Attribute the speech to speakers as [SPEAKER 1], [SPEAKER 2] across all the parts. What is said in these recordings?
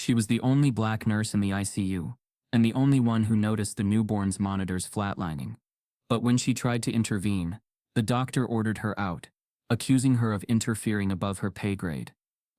[SPEAKER 1] She was the only black nurse in the ICU, and the only one who noticed the newborn's monitors flatlining. But when she tried to intervene, the doctor ordered her out, accusing her of interfering above her pay grade.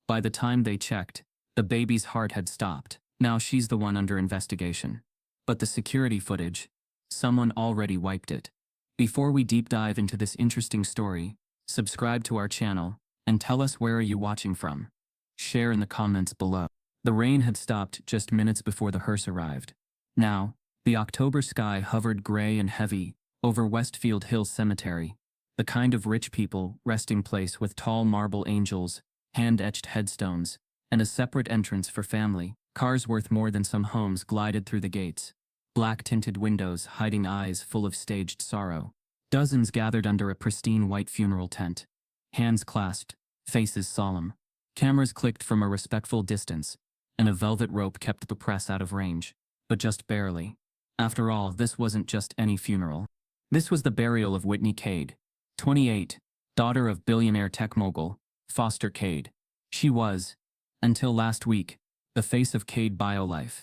[SPEAKER 1] By the time they checked, the baby's heart had stopped. Now she's the one under investigation. But the security footage, someone already wiped it. Before we deep dive into this interesting story, subscribe to our channel, and tell us where are you watching from. Share in the comments below. The rain had stopped just minutes before the hearse arrived. Now, the October sky hovered gray and heavy over Westfield Hills Cemetery, the kind of rich people resting place with tall marble angels, hand-etched headstones, and a separate entrance for family. Cars worth more than some homes glided through the gates, black-tinted windows hiding eyes full of staged sorrow. Dozens gathered under a pristine white funeral tent, hands clasped, faces solemn. Cameras clicked from a respectful distance, and a velvet rope kept the press out of range, but just barely. After all, this wasn't just any funeral. This was the burial of Whitney Cade, 28, daughter of billionaire tech mogul, Foster Cade. She was, until last week, the face of Cade BioLife,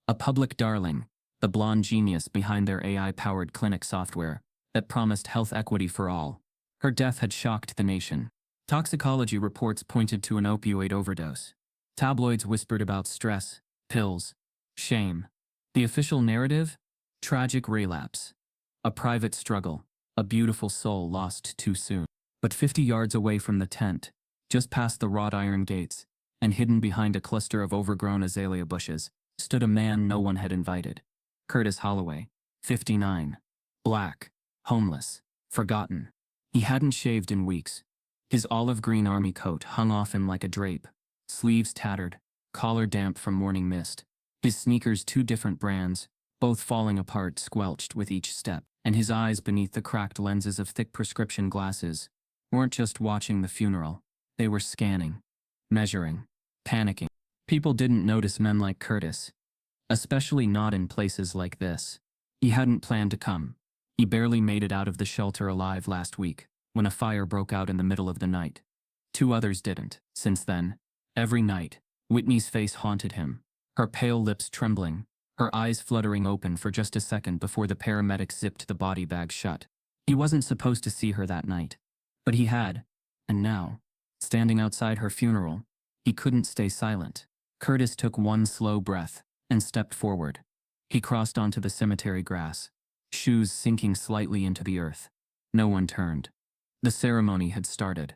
[SPEAKER 1] a public darling, the blonde genius behind their AI-powered clinic software that promised health equity for all. Her death had shocked the nation. Toxicology reports pointed to an opioid overdose. Tabloids whispered about stress, pills, shame. The official narrative? Tragic relapse. A private struggle, a beautiful soul lost too soon. But 50 yards away from the tent, just past the wrought iron gates, and hidden behind a cluster of overgrown azalea bushes, stood a man no one had invited. Curtis Holloway, 59. Black, homeless, forgotten. He hadn't shaved in weeks. His olive green army coat hung off him like a drape, sleeves tattered, collar damp from morning mist. His sneakers, two different brands, both falling apart, squelched with each step, and his eyes beneath the cracked lenses of thick prescription glasses weren't just watching the funeral. They were scanning, measuring, panicking. People didn't notice men like Curtis, especially not in places like this. He hadn't planned to come. He barely made it out of the shelter alive last week, when a fire broke out in the middle of the night. Two others didn't. Since then, every night, Whitney's face haunted him, her pale lips trembling, her eyes fluttering open for just a second before the paramedics zipped the body bag shut. He wasn't supposed to see her that night, but he had, and now, standing outside her funeral, he couldn't stay silent. Curtis took one slow breath and stepped forward. He crossed onto the cemetery grass, shoes sinking slightly into the earth. No one turned. The ceremony had started.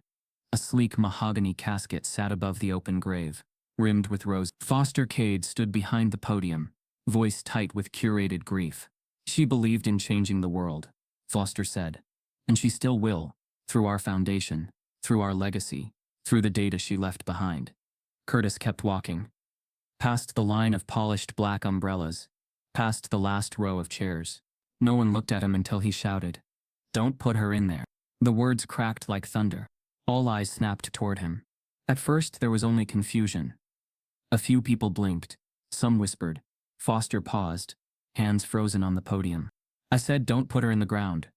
[SPEAKER 1] A sleek mahogany casket sat above the open grave, rimmed with roses. Foster Cade stood behind the podium, voice tight with curated grief. She believed in changing the world, Foster said. And she still will, through our foundation, through our legacy, through the data she left behind. Curtis kept walking. Past the line of polished black umbrellas, past the last row of chairs. No one looked at him until he shouted, "Don't put her in there." The words cracked like thunder. All eyes snapped toward him. At first there was only confusion. A few people blinked. Some whispered. Foster paused, hands frozen on the podium. "I said don't put her in the ground."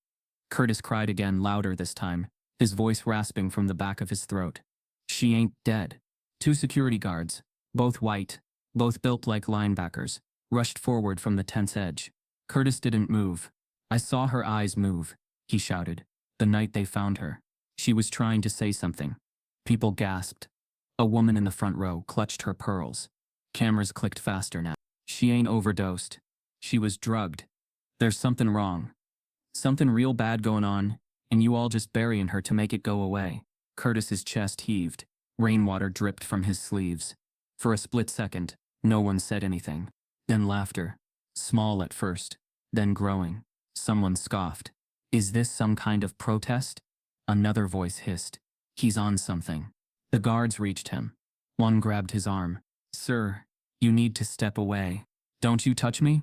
[SPEAKER 1] Curtis cried again, louder this time, his voice rasping from the back of his throat. "She ain't dead." Two security guards, both white, both built like linebackers, rushed forward from the tent's edge. Curtis didn't move. "I saw her eyes move," he shouted. "The night they found her. She was trying to say something." People gasped. A woman in the front row clutched her pearls. Cameras clicked faster now. "She ain't overdosed. She was drugged. There's something wrong. Something real bad going on, and you all just burying her to make it go away." Curtis's chest heaved. Rainwater dripped from his sleeves. For a split second, no one said anything. Then laughter. Small at first, then growing. Someone scoffed. "Is this some kind of protest?" Another voice hissed. "He's on something." The guards reached him. One grabbed his arm. "Sir, you need to step away." "Don't you touch me,"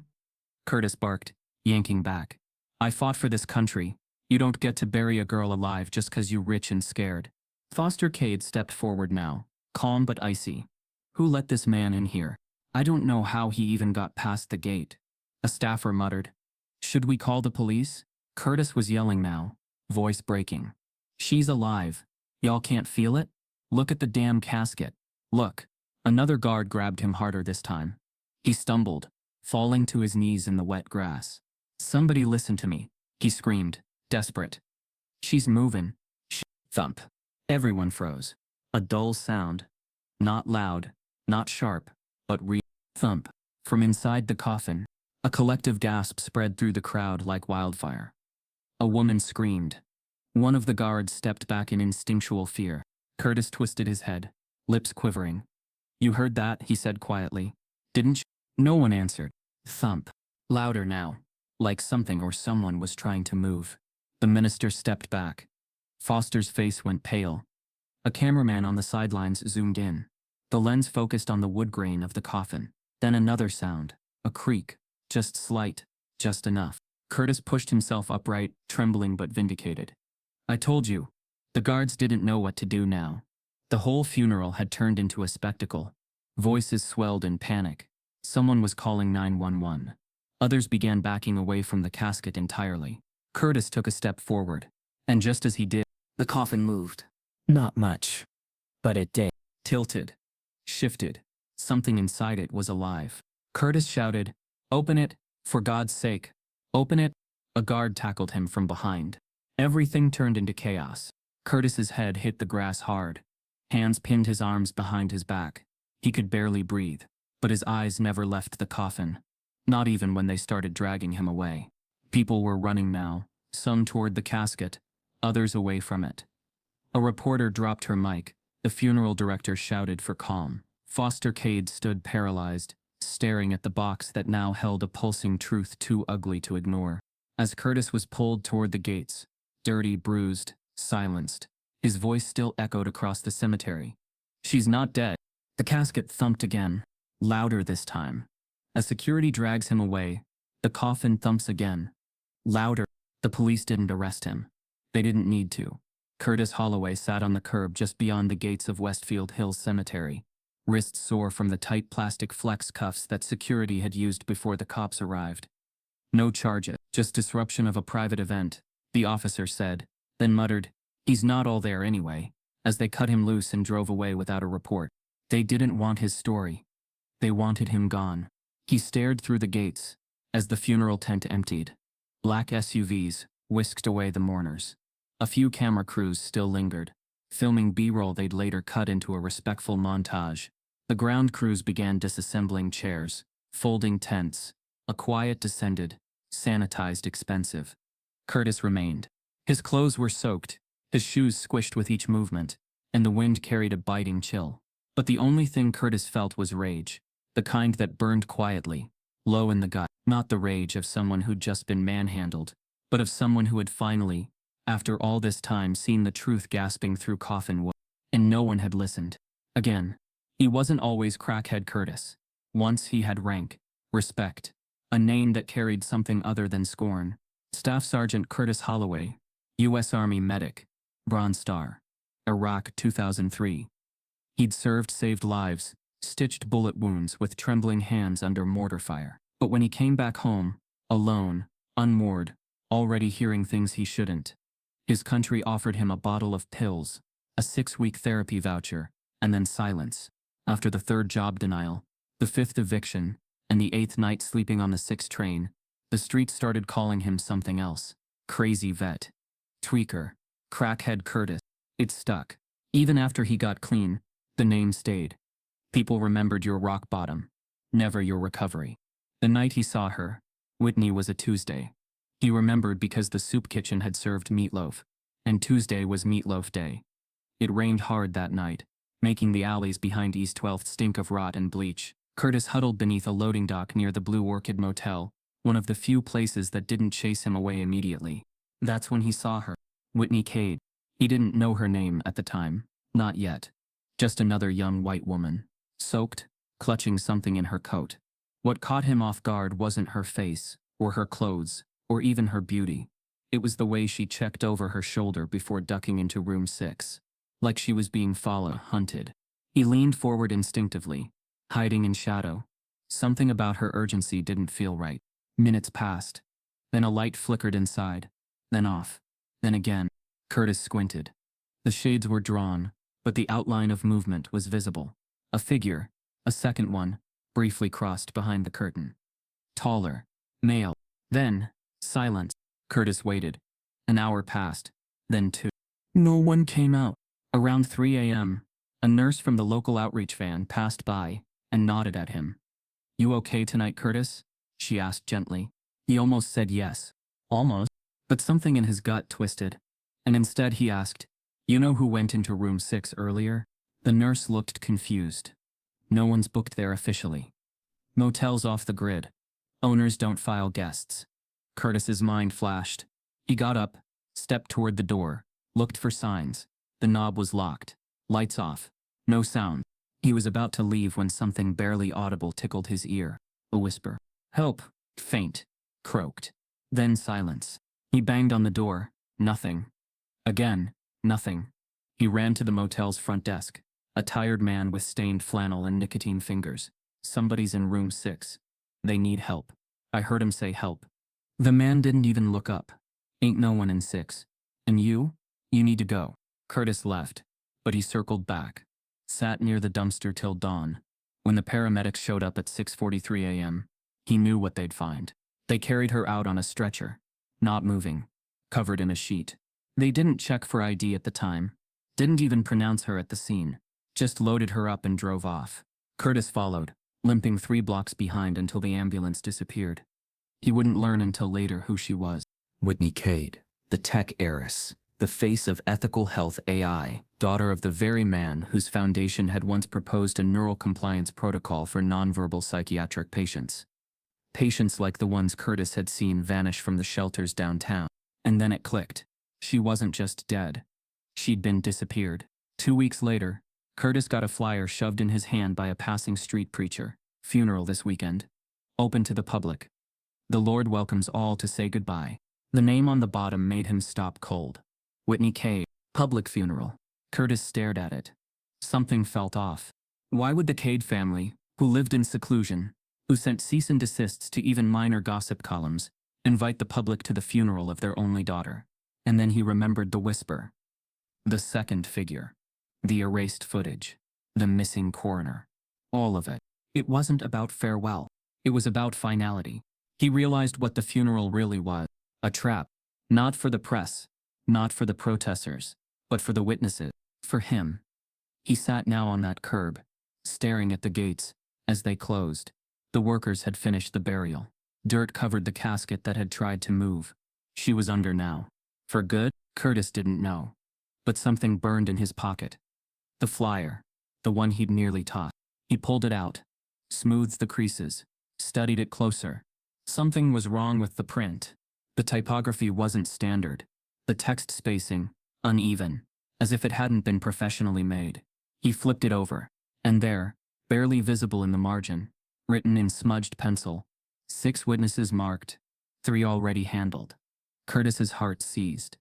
[SPEAKER 1] Curtis barked, yanking back. "I fought for this country. You don't get to bury a girl alive just 'cause you're rich and scared." Foster Cade stepped forward now, calm but icy. "Who let this man in here? I don't know how he even got past the gate." A staffer muttered. "Should we call the police?" Curtis was yelling now, voice breaking. "She's alive. Y'all can't feel it? Look at the damn casket. Look." Another guard grabbed him harder this time. He stumbled, falling to his knees in the wet grass. "Somebody listen to me," he screamed, desperate. "She's moving." Thump. Everyone froze. A dull sound. Not loud, not sharp, but real. Thump. From inside the coffin, a collective gasp spread through the crowd like wildfire. A woman screamed. One of the guards stepped back in instinctual fear. Curtis twisted his head, lips quivering. "You heard that?" he said quietly. "Didn't you?" No one answered. Thump. Louder now, like something or someone was trying to move. The minister stepped back. Foster's face went pale. A cameraman on the sidelines zoomed in. The lens focused on the wood grain of the coffin. Then another sound, a creak, just slight, just enough. Curtis pushed himself upright, trembling but vindicated. "I told you." The guards didn't know what to do now. The whole funeral had turned into a spectacle. Voices swelled in panic. Someone was calling 911. Others began backing away from the casket entirely. Curtis took a step forward. And just as he did, the coffin moved. Not much. But it did. Tilted. Shifted. Something inside it was alive. Curtis shouted, "Open it, for God's sake. Open it." A guard tackled him from behind. Everything turned into chaos. Curtis's head hit the grass hard. Hands pinned his arms behind his back. He could barely breathe, but his eyes never left the coffin. Not even when they started dragging him away. People were running now, some toward the casket, others away from it. A reporter dropped her mic. The funeral director shouted for calm. Foster Cade stood paralyzed, staring at the box that now held a pulsing truth too ugly to ignore. As Curtis was pulled toward the gates, dirty, bruised, silenced, his voice still echoed across the cemetery. "She's not dead." The casket thumped again, louder this time. As security drags him away, the coffin thumps again. Louder. The police didn't arrest him. They didn't need to. Curtis Holloway sat on the curb just beyond the gates of Westfield Hills Cemetery, wrists sore from the tight plastic flex cuffs that security had used before the cops arrived. "No charges, just disruption of a private event," the officer said, then muttered, "He's not all there anyway," as they cut him loose and drove away without a report. They didn't want his story. They wanted him gone. He stared through the gates as the funeral tent emptied. Black SUVs whisked away the mourners. A few camera crews still lingered, filming B-roll they'd later cut into a respectful montage. The ground crews began disassembling chairs, folding tents. A quiet descended, sanitized, expensive. Curtis remained. His clothes were soaked, his shoes squished with each movement, and the wind carried a biting chill. But the only thing Curtis felt was rage, the kind that burned quietly, low in the gut. Not the rage of someone who'd just been manhandled, but of someone who had finally, after all this time, seen the truth gasping through coffin wood. And no one had listened. Again, he wasn't always crackhead Curtis. Once he had rank, respect, a name that carried something other than scorn. Staff Sergeant Curtis Holloway, U.S. Army medic, Bronze Star, Iraq 2003. He'd saved lives, stitched bullet wounds with trembling hands under mortar fire. But when he came back home, alone, unmoored, already hearing things he shouldn't, his country offered him a bottle of pills, a 6-week therapy voucher, and then silence. After the 3rd job denial, the 5th eviction, and the 8th night sleeping on the 6 train, the streets started calling him something else. Crazy vet. Tweaker. Crackhead Curtis. It stuck. Even after he got clean, the name stayed. People remembered your rock bottom, never your recovery. The night he saw her, Whitney, was a Tuesday. He remembered because the soup kitchen had served meatloaf, and Tuesday was meatloaf day. It rained hard that night, making the alleys behind East 12th stink of rot and bleach. Curtis huddled beneath a loading dock near the Blue Orchid Motel, one of the few places that didn't chase him away immediately. That's when he saw her, Whitney Cade. He didn't know her name at the time, not yet. Just another young white woman, soaked, clutching something in her coat. What caught him off guard wasn't her face, or her clothes, or even her beauty. It was the way she checked over her shoulder before ducking into room 6. Like she was being followed, hunted. He leaned forward instinctively, hiding in shadow. Something about her urgency didn't feel right. Minutes passed. Then a light flickered inside. Then off. Then again. Curtis squinted. The shades were drawn, but the outline of movement was visible. A figure, A second one, briefly crossed behind the curtain. Taller. Male. Then, silence. Curtis waited. An hour passed. Then two. No one came out. Around 3 a.m., a nurse from the local outreach van passed by and nodded at him. "You okay tonight, Curtis?" she asked gently. He almost said yes. Almost. But something in his gut twisted. And instead he asked, "You know who went into room 6 earlier?" The nurse looked confused. "No one's booked there officially. Motel's off the grid. Owners don't file guests." Curtis's mind flashed. He got up, stepped toward the door, looked for signs. The knob was locked. Lights off. No sound. He was about to leave when something barely audible tickled his ear. A whisper. "Help!" Faint. Croaked. Then silence. He banged on the door. Nothing. Again. Nothing. He ran to the motel's front desk. A tired man with stained flannel and nicotine fingers. "Somebody's in room 6. They need help." I heard him say help. The man didn't even look up. "Ain't no one in 6. And you? You need to go." Curtis left, but he circled back. Sat near the dumpster till dawn. When the paramedics showed up at 6:43 a.m., he knew what they'd find. They carried her out on a stretcher, not moving, covered in a sheet. They didn't check for ID at the time, didn't even pronounce her at the scene, just loaded her up and drove off. Curtis followed, limping 3 blocks behind until the ambulance disappeared. He wouldn't learn until later who she was. Whitney Cade, the tech heiress, the face of ethical health AI, daughter of the very man whose foundation had once proposed a neural compliance protocol for nonverbal psychiatric patients. Patients like the ones Curtis had seen vanish from the shelters downtown. And then it clicked. She wasn't just dead. She'd been disappeared. 2 weeks later, Curtis got a flyer shoved in his hand by a passing street preacher. "Funeral this weekend. Open to the public. The Lord welcomes all to say goodbye." The name on the bottom made him stop cold. Whitney Cade. Public funeral. Curtis stared at it. Something felt off. Why would the Cade family, who lived in seclusion, who sent cease and desists to even minor gossip columns, invite the public to the funeral of their only daughter? And then he remembered the whisper. The second figure. The erased footage. The missing coroner. All of it. It wasn't about farewell. It was about finality. He realized what the funeral really was. A trap. Not for the press. Not for the protesters. But for the witnesses. For him. He sat now on that curb, staring at the gates. As they closed, the workers had finished the burial. Dirt covered the casket that had tried to move. She was under now. For good? Curtis didn't know. But something burned in his pocket. The flyer. The one he'd nearly tossed. He pulled it out. Smoothed the creases. Studied it closer. Something was wrong with the print. The typography wasn't standard. The text spacing, uneven, as if it hadn't been professionally made. He flipped it over. And there, barely visible in the margin, written in smudged pencil, 6 witnesses marked, 3 already handled. Curtis's heart seized.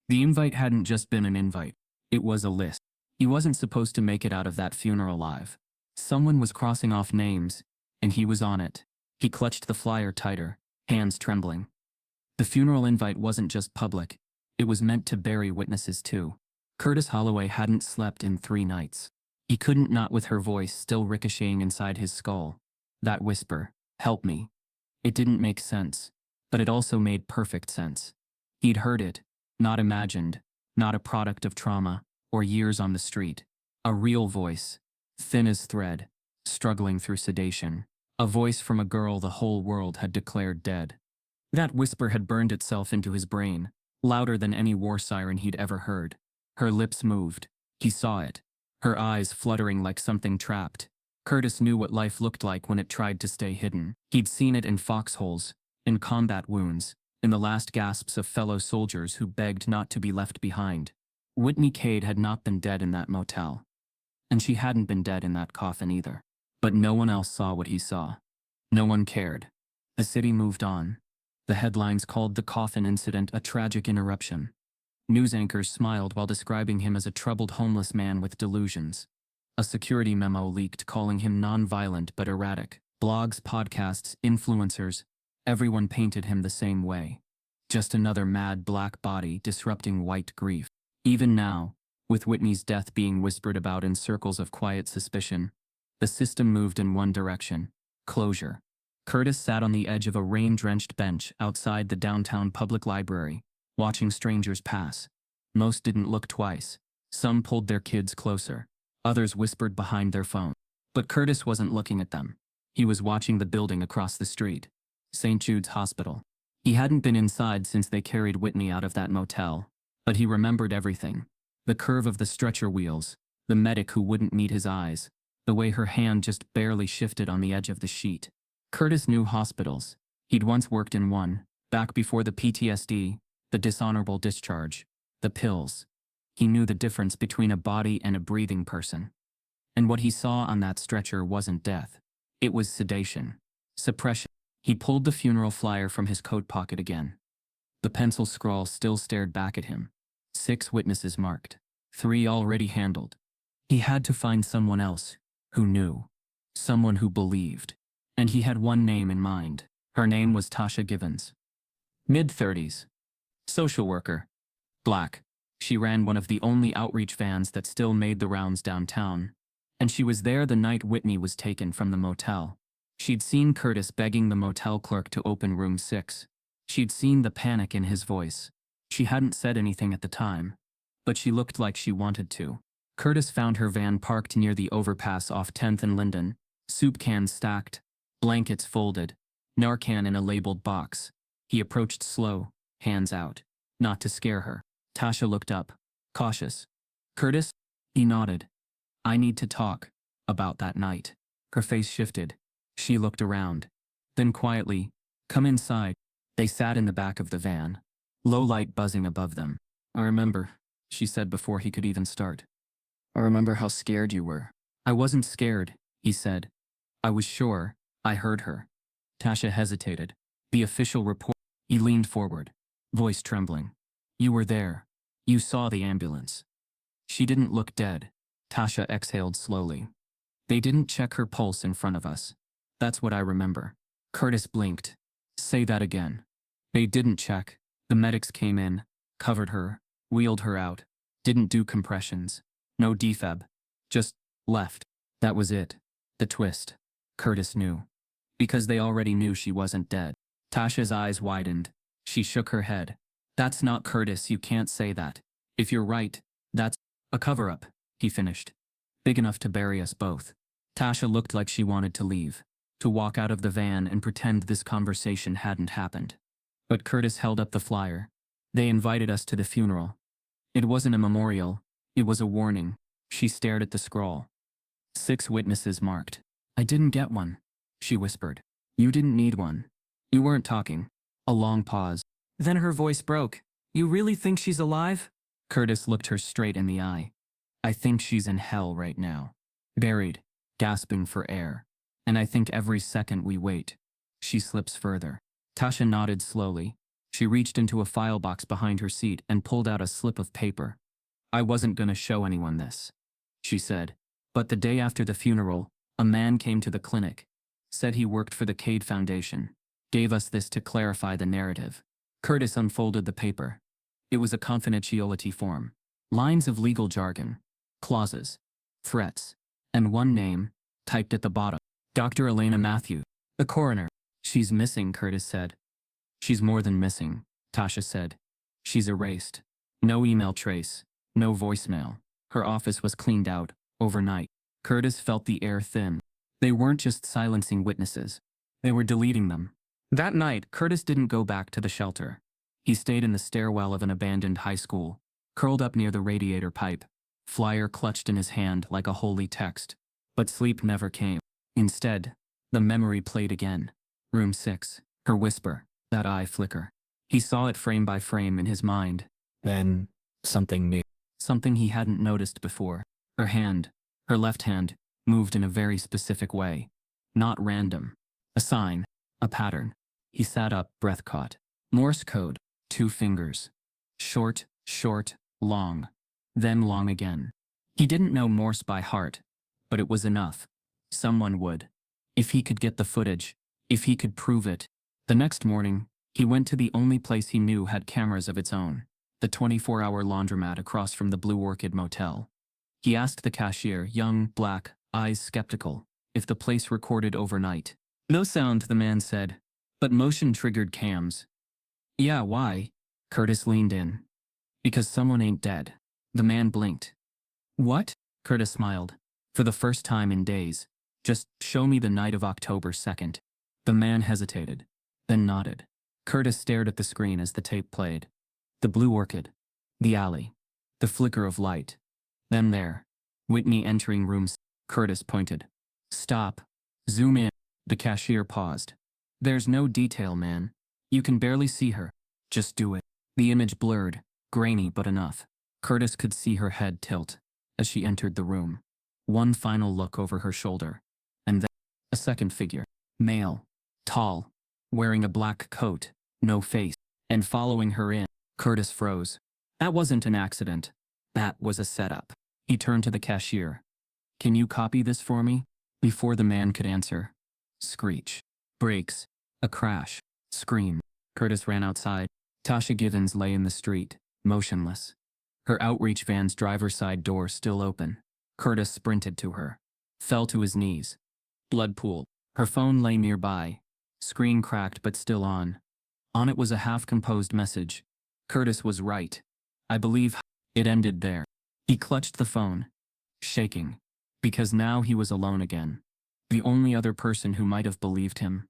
[SPEAKER 1] The invite hadn't just been an invite. It was a list. He wasn't supposed to make it out of that funeral alive. Someone was crossing off names, and he was on it. He clutched the flyer tighter, hands trembling. The funeral invite wasn't just public. It was meant to bury witnesses too. Curtis Holloway hadn't slept in 3 nights. He couldn't, not with her voice still ricocheting inside his skull. That whisper, "Help me." It didn't make sense, but it also made perfect sense. He'd heard it, not imagined, not a product of trauma or years on the street. A real voice, thin as thread, struggling through sedation. A voice from a girl the whole world had declared dead. That whisper had burned itself into his brain, louder than any war siren he'd ever heard. Her lips moved. He saw it. Her eyes fluttering like something trapped. Curtis knew what life looked like when it tried to stay hidden. He'd seen it in foxholes, in combat wounds, in the last gasps of fellow soldiers who begged not to be left behind. Whitney Cade had not been dead in that motel. And she hadn't been dead in that coffin either. But no one else saw what he saw. No one cared. The city moved on. The headlines called the coffin incident a tragic interruption. News anchors smiled while describing him as a troubled homeless man with delusions. A security memo leaked calling him non-violent but erratic. Blogs, podcasts, influencers, everyone painted him the same way. Just another mad black body disrupting white grief. Even now, with Whitney's death being whispered about in circles of quiet suspicion, The system moved in one direction. Closure. Curtis sat on the edge of a rain-drenched bench outside the downtown public library, watching strangers pass. Most didn't look twice. Some pulled their kids closer. Others whispered behind their phone. But Curtis wasn't looking at them. He was watching the building across the street. St. Jude's Hospital. He hadn't been inside since they carried Whitney out of that motel. But he remembered everything. The curve of the stretcher wheels. The medic who wouldn't meet his eyes. The way her hand just barely shifted on the edge of the sheet. Curtis knew hospitals. He'd once worked in one, back before the PTSD, the dishonorable discharge, the pills. He knew the difference between a body and a breathing person. And what he saw on that stretcher wasn't death. It was sedation. Suppression. He pulled the funeral flyer from his coat pocket again. The pencil scrawl still stared back at him. 6 witnesses marked. 3 already handled. He had to find someone else, who knew. Someone who believed. And he had one name in mind. Her name was Tasha Givens. Mid-30s. Social worker. Black. She ran one of the only outreach vans that still made the rounds downtown. And she was there the night Whitney was taken from the motel. She'd seen Curtis begging the motel clerk to open room 6. She'd seen the panic in his voice. She hadn't said anything at the time, but she looked like she wanted to. Curtis found her van parked near the overpass off 10th and Linden, soup cans stacked, blankets folded, Narcan in a labeled box. He approached slow, hands out, not to scare her. Tasha looked up, cautious. Curtis? He nodded. I need to talk about that night. Her face shifted. She looked around. Then quietly, come inside. They sat in the back of the van, low light buzzing above them. I remember, she said before he could even start. I remember how scared you were. I wasn't scared, he said. I was sure. I heard her. Tasha hesitated. The official report. He leaned forward, voice trembling. You were there. You saw the ambulance. She didn't look dead. Tasha exhaled slowly. They didn't check her pulse in front of us. That's what I remember. Curtis blinked. Say that again. They didn't check. The medics came in, covered her, wheeled her out, didn't do compressions. No defib. Just left. That was it. The twist. Curtis knew. Because they already knew she wasn't dead. Tasha's eyes widened. She shook her head. That's not Curtis, you can't say that. If you're right, that's a cover-up, he finished. Big enough to bury us both. Tasha looked like she wanted to leave, to walk out of the van and pretend this conversation hadn't happened. But Curtis held up the flyer. They invited us to the funeral. It wasn't a memorial, it was a warning. She stared at the scroll. 6 witnesses marked. I didn't get one, she whispered. You didn't need one. You weren't talking. A long pause. Then her voice broke. You really think she's alive? Curtis looked her straight in the eye. I think she's in hell right now. Buried, gasping for air. And I think every second we wait, she slips further. Tasha nodded slowly. She reached into a file box behind her seat and pulled out a slip of paper. I wasn't gonna show anyone this, she said. But the day after the funeral, a man came to the clinic, said he worked for the Cade Foundation, gave us this to clarify the narrative. Curtis unfolded the paper. It was a confidentiality form. Lines of legal jargon, clauses, threats, and one name, typed at the bottom. Dr. Elena Matthew, the coroner. She's missing, Curtis said. She's more than missing, Tasha said. She's erased. No email trace, no voicemail. Her office was cleaned out, overnight. Curtis felt the air thin. They weren't just silencing witnesses. They were deleting them. That night, Curtis didn't go back to the shelter. He stayed in the stairwell of an abandoned high school, curled up near the radiator pipe, flyer clutched in his hand like a holy text. But sleep never came. Instead, the memory played again. Room 6, her whisper, that eye flicker. He saw it frame by frame in his mind. Then, something new. Something he hadn't noticed before. Her hand, her left hand, moved in a very specific way. Not random. A sign, a pattern. He sat up, breath caught. Morse code, 2 fingers. Short, short, long. Then long again. He didn't know Morse by heart, but it was enough. Someone would. If he could get the footage, if he could prove it. The next morning, he went to the only place he knew had cameras of its own, the 24-hour laundromat across from the Blue Orchid Motel. He asked the cashier, young, black, eyes skeptical, if the place recorded overnight. No sound, the man said, but motion triggered cams. Yeah, why? Curtis leaned in. Because someone ain't dead. The man blinked. What? Curtis smiled. For the first time in days. Just show me the night of October 2nd. The man hesitated, then nodded. Curtis stared at the screen as the tape played. The blue orchid. The alley. The flicker of light. Then there. Whitney entering room. Curtis pointed. Stop. Zoom in. The cashier paused. There's no detail, man. You can barely see her. Just do it. The image blurred, grainy but enough. Curtis could see her head tilt as she entered the room. One final look over her shoulder. And then a second figure. Male. Tall. Wearing a black coat. No face. And following her in. Curtis froze. That wasn't an accident. That was a setup. He turned to the cashier. Can you copy this for me? Before the man could answer. Screech. Brakes. A crash. Scream. Curtis ran outside. Tasha Givens lay in the street, motionless. Her outreach van's driver's side door still open. Curtis sprinted to her. Fell to his knees. Blood pooled. Her phone lay nearby. Screen cracked but still on. On it was a half-composed message. Curtis was right. I believe. It ended there. He clutched the phone, shaking, because now he was alone again. The only other person who might have believed him.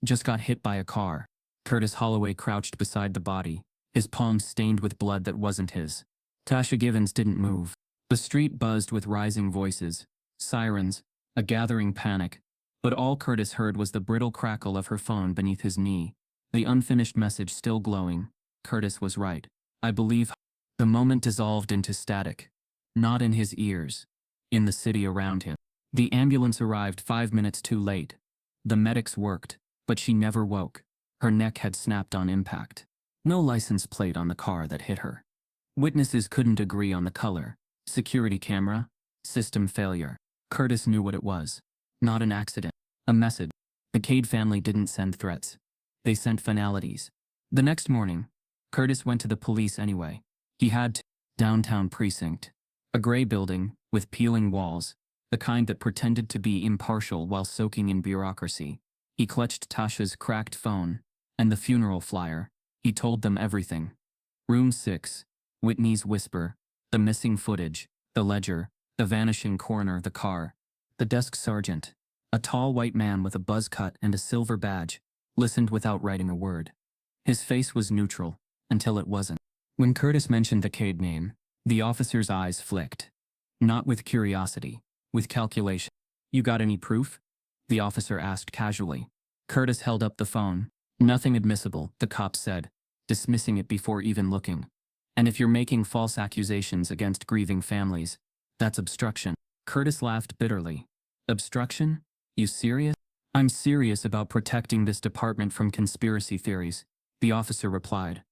[SPEAKER 1] Just got hit by a car. Curtis Holloway crouched beside the body, his palms stained with blood that wasn't his. Tasha Givens didn't move. The street buzzed with rising voices, sirens, a gathering panic, but all Curtis heard was the brittle crackle of her phone beneath his knee, the unfinished message still glowing. Curtis was right. I believe. The moment dissolved into static. Not in his ears. In the city around him. The ambulance arrived 5 minutes too late. The medics worked, but she never woke. Her neck had snapped on impact. No license plate on the car that hit her. Witnesses couldn't agree on the color. Security camera. System failure. Curtis knew what it was. Not an accident. A message. The Cade family didn't send threats. They sent finalities. The next morning, Curtis went to the police anyway. He had to. Downtown precinct. A gray building, with peeling walls. The kind that pretended to be impartial while soaking in bureaucracy. He clutched Tasha's cracked phone. And the funeral flyer. He told them everything. Room 6. Whitney's whisper. The missing footage. The ledger. The vanishing coroner. The car. The desk sergeant. A tall white man with a buzz cut and a silver badge. Listened without writing a word. His face was neutral. Until it wasn't. When Curtis mentioned the Cade name, the officer's eyes flicked. Not with curiosity. With calculation. You got any proof? The officer asked casually. Curtis held up the phone. Nothing admissible, the cop said, dismissing it before even looking. And if you're making false accusations against grieving families, that's obstruction. Curtis laughed bitterly. Obstruction? You serious? I'm serious about protecting this department from conspiracy theories, the officer replied.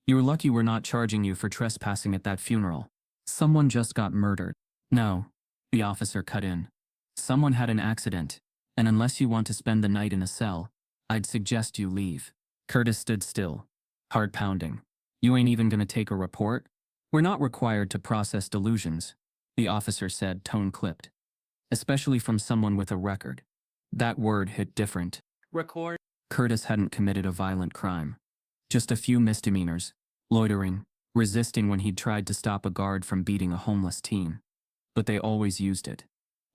[SPEAKER 1] You're lucky we're not charging you for trespassing at that funeral. Someone just got murdered. No, the officer cut in. Someone had an accident, and unless you want to spend the night in a cell, I'd suggest you leave. Curtis stood still, heart pounding. You ain't even gonna take a report? We're not required to process delusions, the officer said, tone clipped. Especially from someone with a record. That word hit different. Record? Curtis hadn't committed a violent crime. Just a few misdemeanors, loitering, resisting when he'd tried to stop a guard from beating a homeless teen. But they always used it.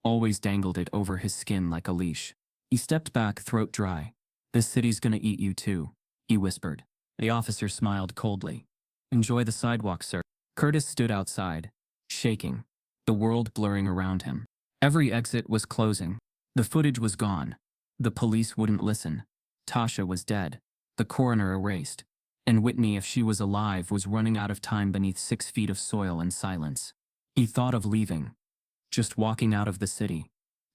[SPEAKER 1] Always dangled it over his skin like a leash. He stepped back, throat dry. This city's gonna eat you too, he whispered. The officer smiled coldly. Enjoy the sidewalk, sir. Curtis stood outside, shaking, the world blurring around him. Every exit was closing. The footage was gone. The police wouldn't listen. Tasha was dead. The coroner erased. And Whitney, if she was alive, was running out of time beneath 6 feet of soil and silence. He thought of leaving. Just walking out of the city.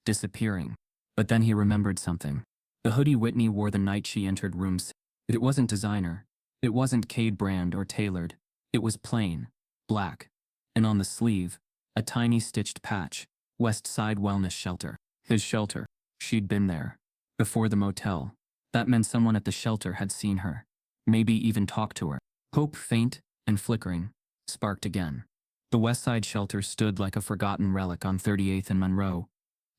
[SPEAKER 1] Disappearing. But then he remembered something. The hoodie Whitney wore the night she entered room 6. It wasn't designer. It wasn't Cade brand or tailored. It was plain. Black. And on the sleeve, a tiny stitched patch. West Side Wellness Shelter. His shelter. She'd been there. Before the motel. That meant someone at the shelter had seen her. Maybe even talked to her. Hope, faint and flickering, sparked again. The West Side Shelter stood like a forgotten relic on 38th and Monroe.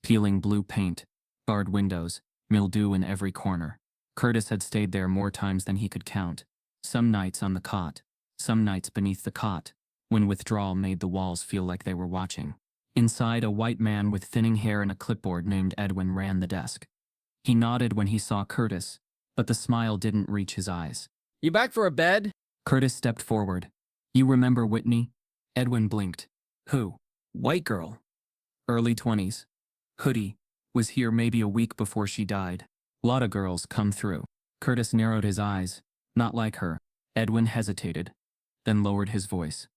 [SPEAKER 1] Peeling blue paint, barred windows, mildew in every corner. Curtis had stayed there more times than he could count. Some nights on the cot, some nights beneath the cot, when withdrawal made the walls feel like they were watching. Inside, a white man with thinning hair and a clipboard named Edwin ran the desk. He nodded when he saw Curtis, but the smile didn't reach his eyes.
[SPEAKER 2] You back for a bed?
[SPEAKER 1] Curtis stepped forward. You remember Whitney? Edwin blinked. Who? White girl. Early 20s. Hoodie. Was here maybe a week before she died. Lotta girls come through. Curtis narrowed his eyes. Not like her. Edwin hesitated, then lowered his voice.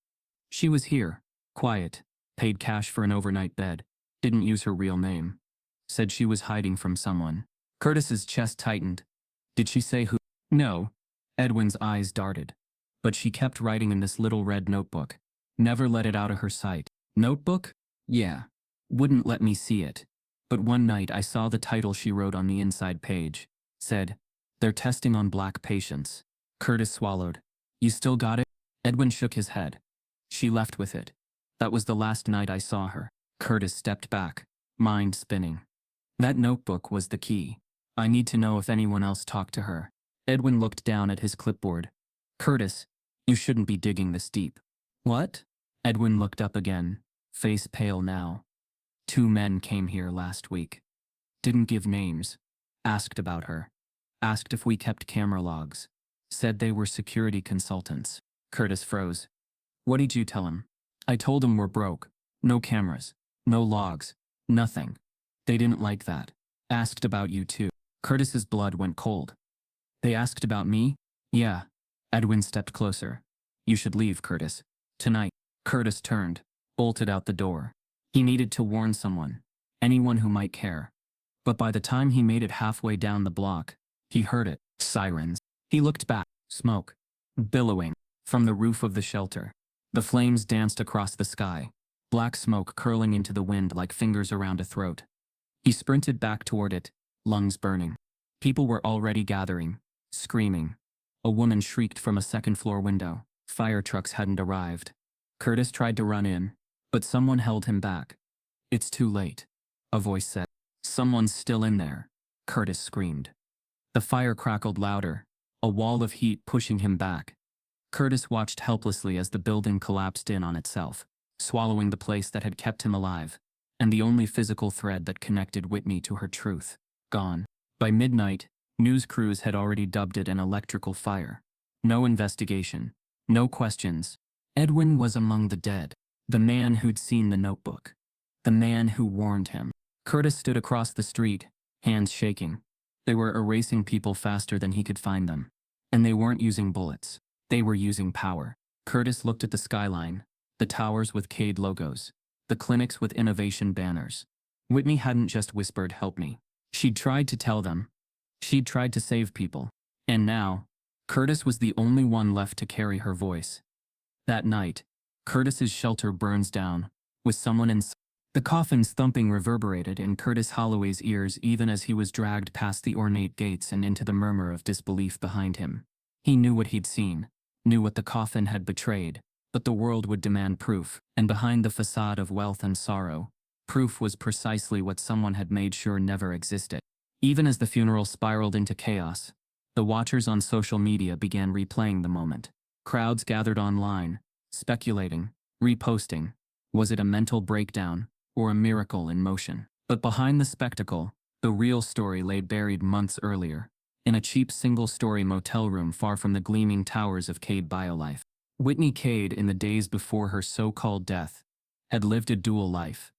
[SPEAKER 1] She was here. Quiet. Paid cash for an overnight bed. Didn't use her real name. Said she was hiding from someone. Curtis's chest tightened. Did she say who? No. Edwin's eyes darted. But she kept writing in this little red notebook. Never let it out of her sight. Notebook? Yeah. Wouldn't let me see it. But one night I saw the title she wrote on the inside page. Said, "They're testing on black patients." Curtis swallowed. You still got it? Edwin shook his head. She left with it. That was the last night I saw her. Curtis stepped back, mind spinning. That notebook was the key. I need to know if anyone else talked to her. Edwin looked down at his clipboard. Curtis, you shouldn't be digging this deep. What? Edwin looked up again, face pale now. 2 men came here last week. Didn't give names. Asked about her. Asked if we kept camera logs. Said they were security consultants. Curtis froze. What did you tell him? I told him we're broke. No cameras. No logs. Nothing. They didn't like that. Asked about you too. Curtis's blood went cold. They asked about me? Yeah. Edwin stepped closer. You should leave, Curtis. Tonight. Curtis turned, bolted out the door. He needed to warn someone. Anyone who might care. But by the time he made it halfway down the block, he heard it. Sirens. He looked back. Smoke. Billowing. From the roof of the shelter. The flames danced across the sky. Black smoke curling into the wind like fingers around a throat. He sprinted back toward it, lungs burning. People were already gathering, screaming. A woman shrieked from a second-floor window. Fire trucks hadn't arrived. Curtis tried to run in, but someone held him back. It's too late, a voice said. Someone's still in there, Curtis screamed. The fire crackled louder, a wall of heat pushing him back. Curtis watched helplessly as the building collapsed in on itself, swallowing the place that had kept him alive, and the only physical thread that connected Whitney to her truth. Gone. By midnight, news crews had already dubbed it an electrical fire. No investigation. No questions. Edwin was among the dead. The man who'd seen the notebook. The man who warned him. Curtis stood across the street, hands shaking. They were erasing people faster than he could find them. And they weren't using bullets. They were using power. Curtis looked at the skyline, the towers with CADE logos, the clinics with innovation banners. Whitney hadn't just whispered, "Help me." She'd tried to tell them. She'd tried to save people. And now, Curtis was the only one left to carry her voice. That night, Curtis's shelter burns down, with someone inside. The coffin's thumping reverberated in Curtis Holloway's ears even as he was dragged past the ornate gates and into the murmur of disbelief behind him. He knew what he'd seen, knew what the coffin had betrayed, but the world would demand proof, and behind the facade of wealth and sorrow, proof was precisely what someone had made sure never existed. Even as the funeral spiraled into chaos, the watchers on social media began replaying the moment. Crowds gathered online, speculating, reposting. Was it a mental breakdown, or a miracle in motion? But behind the spectacle, the real story lay buried months earlier, in a cheap single-story motel room far from the gleaming towers of Cade BioLife. Whitney Cade, in the days before her so-called death, had lived a dual life.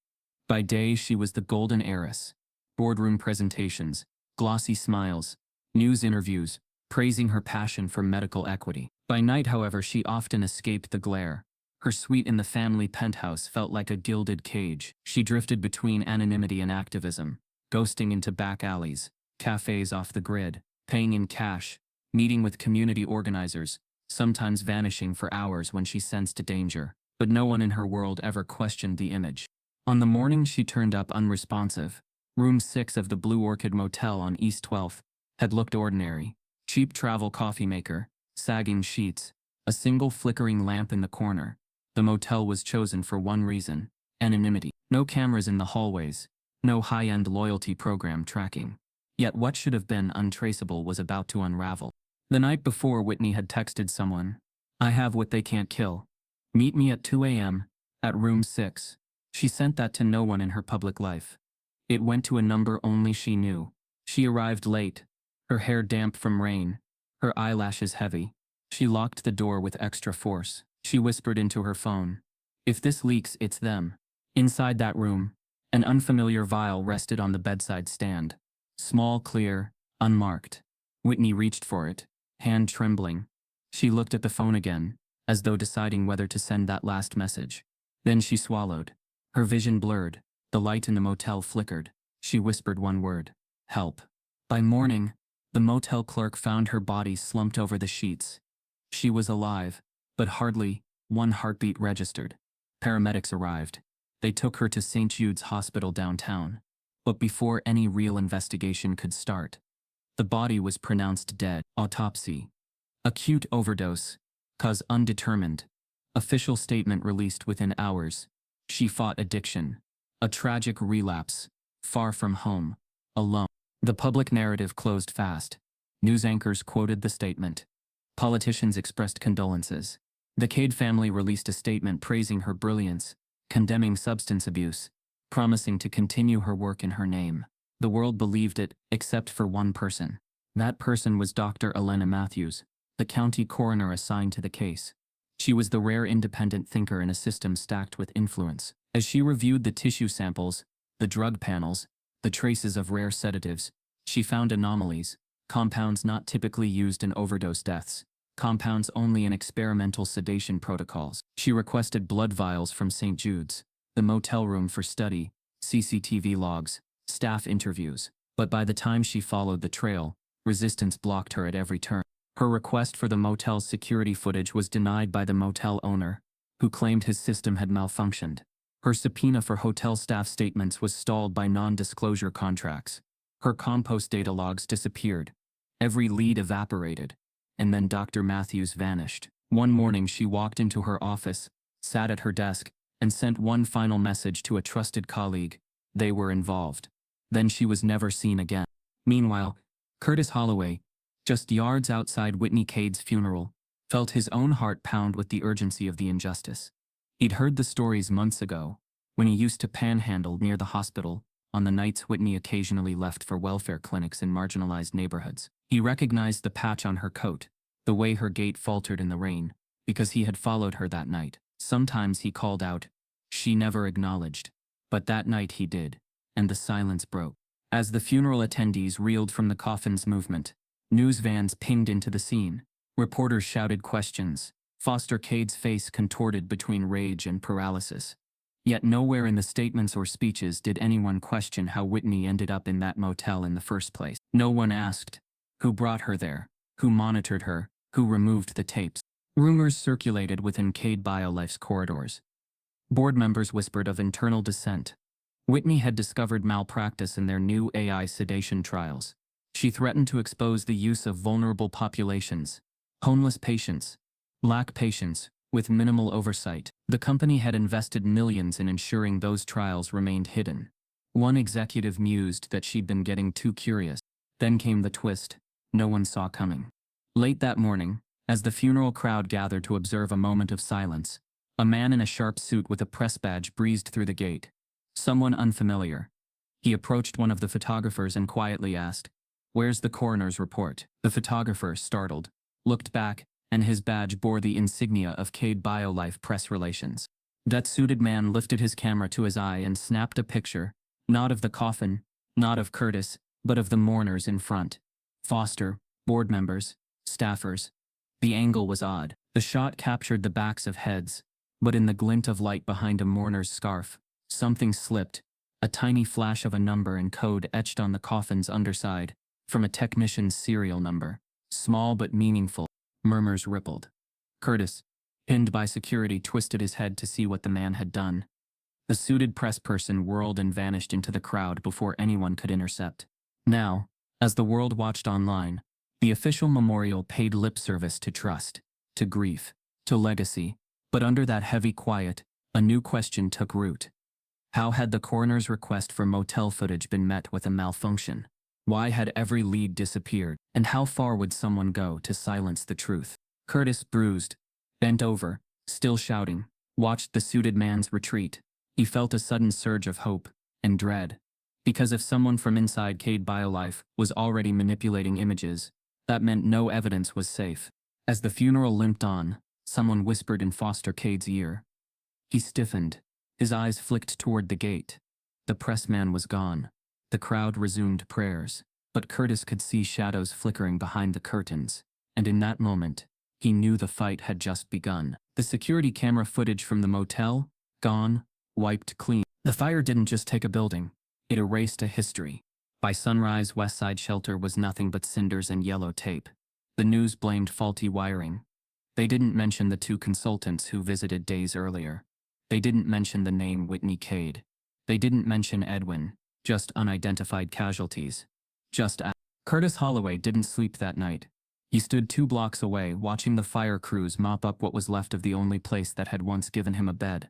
[SPEAKER 1] By day, she was the golden heiress. Boardroom presentations, glossy smiles, news interviews, praising her passion for medical equity. By night, however, she often escaped the glare. Her suite in the family penthouse felt like a gilded cage. She drifted between anonymity and activism, ghosting into back alleys, cafes off the grid, paying in cash, meeting with community organizers, sometimes vanishing for hours when she sensed danger. But no one in her world ever questioned the image. On the morning she turned up unresponsive, room 6 of the Blue Orchid Motel on East 12th had looked ordinary. Cheap travel coffee maker, sagging sheets, a single flickering lamp in the corner. The motel was chosen for one reason: anonymity. No cameras in the hallways, no high-end loyalty program tracking. Yet what should have been untraceable was about to unravel. The night before, Whitney had texted someone, "I have what they can't kill. Meet me at 2 a.m. at room 6. She sent that to no one in her public life. It went to a number only she knew. She arrived late, her hair damp from rain, her eyelashes heavy. She locked the door with extra force. She whispered into her phone, "If this leaks, it's them." Inside that room, an unfamiliar vial rested on the bedside stand. Small, clear, unmarked. Whitney reached for it, hand trembling. She looked at the phone again, as though deciding whether to send that last message. Then she swallowed. Her vision blurred. The light in the motel flickered. She whispered one word: "Help." By morning, the motel clerk found her body slumped over the sheets. She was alive, but hardly one heartbeat registered. Paramedics arrived. They took her to St. Jude's Hospital downtown. But before any real investigation could start, the body was pronounced dead. Autopsy. Acute overdose. Cause undetermined. Official statement released within hours. She fought addiction. A tragic relapse. Far from home. Alone. The public narrative closed fast. News anchors quoted the statement. Politicians expressed condolences. The Cade family released a statement praising her brilliance, condemning substance abuse, promising to continue her work in her name. The world believed it, except for one person. That person was Dr. Elena Matthews, the county coroner assigned to the case. She was the rare independent thinker in a system stacked with influence. As she reviewed the tissue samples, the drug panels, the traces of rare sedatives, she found anomalies, compounds not typically used in overdose deaths, compounds only in experimental sedation protocols. She requested blood vials from St. Jude's, the motel room for study, CCTV logs, staff interviews. But by the time she followed the trail, resistance blocked her at every turn. Her request for the motel's security footage was denied by the motel owner, who claimed his system had malfunctioned. Her subpoena for hotel staff statements was stalled by non-disclosure contracts. Her compost data logs disappeared. Every lead evaporated. And then Dr. Matthews vanished. One morning she walked into her office, sat at her desk, and sent one final message to a trusted colleague. They were involved. Then she was never seen again. Meanwhile, Curtis Holloway, just yards outside Whitney Cade's funeral, felt his own heart pound with the urgency of the injustice. He'd heard the stories months ago, when he used to panhandle near the hospital, on the nights Whitney occasionally left for welfare clinics in marginalized neighborhoods. He recognized the patch on her coat, the way her gait faltered in the rain, because he had followed her that night. Sometimes he called out. She never acknowledged. But that night he did, and the silence broke. As the funeral attendees reeled from the coffin's movement, news vans pinged into the scene. Reporters shouted questions. Foster Cade's face contorted between rage and paralysis. Yet nowhere in the statements or speeches did anyone question how Whitney ended up in that motel in the first place. No one asked, who brought her there, who monitored her, who removed the tapes. Rumors circulated within Cade BioLife's corridors. Board members whispered of internal dissent. Whitney had discovered malpractice in their new AI sedation trials. She threatened to expose the use of vulnerable populations, homeless patients, Black patients, with minimal oversight. The company had invested millions in ensuring those trials remained hidden. One executive mused that she'd been getting too curious. Then came the twist no one saw coming. Late that morning, as the funeral crowd gathered to observe a moment of silence, a man in a sharp suit with a press badge breezed through the gate. Someone unfamiliar. He approached one of the photographers and quietly asked, "Where's the coroner's report?" The photographer, startled, looked back, and his badge bore the insignia of Cade BioLife Press Relations. That suited man lifted his camera to his eye and snapped a picture, not of the coffin, not of Curtis, but of the mourners in front. Foster, board members, staffers. The angle was odd. The shot captured the backs of heads, but in the glint of light behind a mourner's scarf, something slipped, a tiny flash of a number and code etched on the coffin's underside, from a technician's serial number. Small but meaningful. Murmurs rippled. Curtis, pinned by security, twisted his head to see what the man had done. The suited press person whirled and vanished into the crowd before anyone could intercept. Now, as the world watched online, the official memorial paid lip service to trust, to grief, to legacy. But under that heavy quiet, a new question took root. How had the coroner's request for motel footage been met with a malfunction? Why had every lead disappeared? And how far would someone go to silence the truth? Curtis, bruised, bent over, still shouting, watched the suited man's retreat. He felt a sudden surge of hope and dread. Because if someone from inside Cade BioLife was already manipulating images, that meant no evidence was safe. As the funeral limped on, someone whispered in Foster Cade's ear. He stiffened. His eyes flicked toward the gate. The pressman was gone. The crowd resumed prayers, but Curtis could see shadows flickering behind the curtains, and in that moment, he knew the fight had just begun. The security camera footage from the motel, gone, wiped clean. The fire didn't just take a building, it erased a history. By sunrise, Westside Shelter was nothing but cinders and yellow tape. The news blamed faulty wiring. They didn't mention the 2 consultants who visited days earlier. They didn't mention the name Whitney Cade. They didn't mention Edwin, just unidentified casualties. Curtis Holloway didn't sleep that night. He stood 2 blocks away watching the fire crews mop up what was left of the only place that had once given him a bed.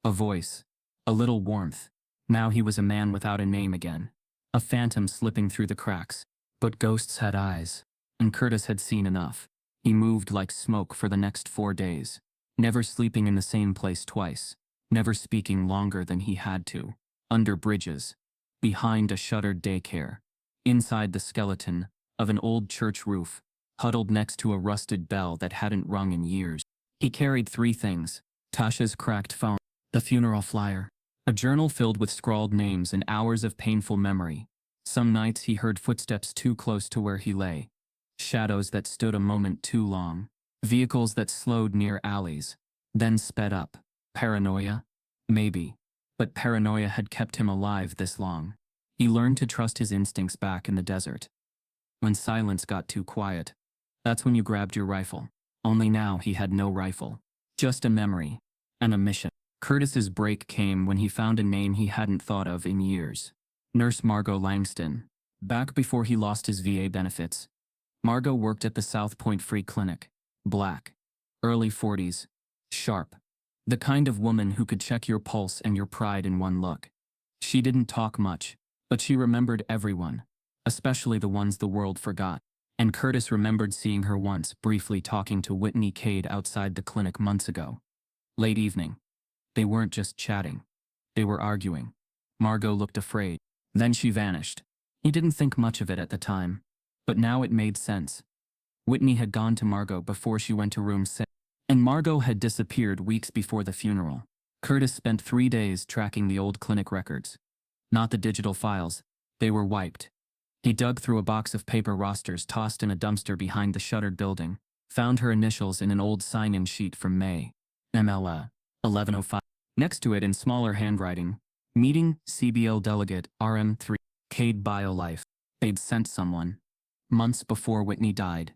[SPEAKER 1] A voice. A little warmth. Now he was a man without a name again. A phantom slipping through the cracks. But ghosts had eyes. And Curtis had seen enough. He moved like smoke for the next 4 days. Never sleeping in the same place twice. Never speaking longer than he had to. Under bridges. Behind a shuttered daycare. Inside the skeleton of an old church roof. Huddled next to a rusted bell that hadn't rung in years. He carried 3 things. Tasha's cracked phone. The funeral flyer. A journal filled with scrawled names and hours of painful memory. Some nights he heard footsteps too close to where he lay. Shadows that stood a moment too long. Vehicles that slowed near alleys, then sped up. Paranoia? Maybe. But paranoia had kept him alive this long. He learned to trust his instincts back in the desert. When silence got too quiet, that's when you grabbed your rifle. Only now he had no rifle. Just a memory. And a mission. Curtis's break came when he found a name he hadn't thought of in years. Nurse Margot Langston. Back before he lost his VA benefits, Margot worked at the South Point Free Clinic. Black. Early 40s. Sharp. The kind of woman who could check your pulse and your pride in one look. She didn't talk much, but she remembered everyone, especially the ones the world forgot. And Curtis remembered seeing her once briefly talking to Whitney Cade outside the clinic months ago. Late evening. They weren't just chatting. They were arguing. Margot looked afraid. Then she vanished. He didn't think much of it at the time, but now it made sense. Whitney had gone to Margot before she went to room 6, and Margot had disappeared weeks before the funeral. Curtis spent 3 days tracking the old clinic records. Not the digital files. They were wiped. He dug through a box of paper rosters tossed in a dumpster behind the shuttered building, found her initials in an old sign-in sheet from May. MLA. 1105. Next to it in smaller handwriting, meeting CBL delegate RM3, Cade BioLife. They'd sent someone. Months before Whitney died.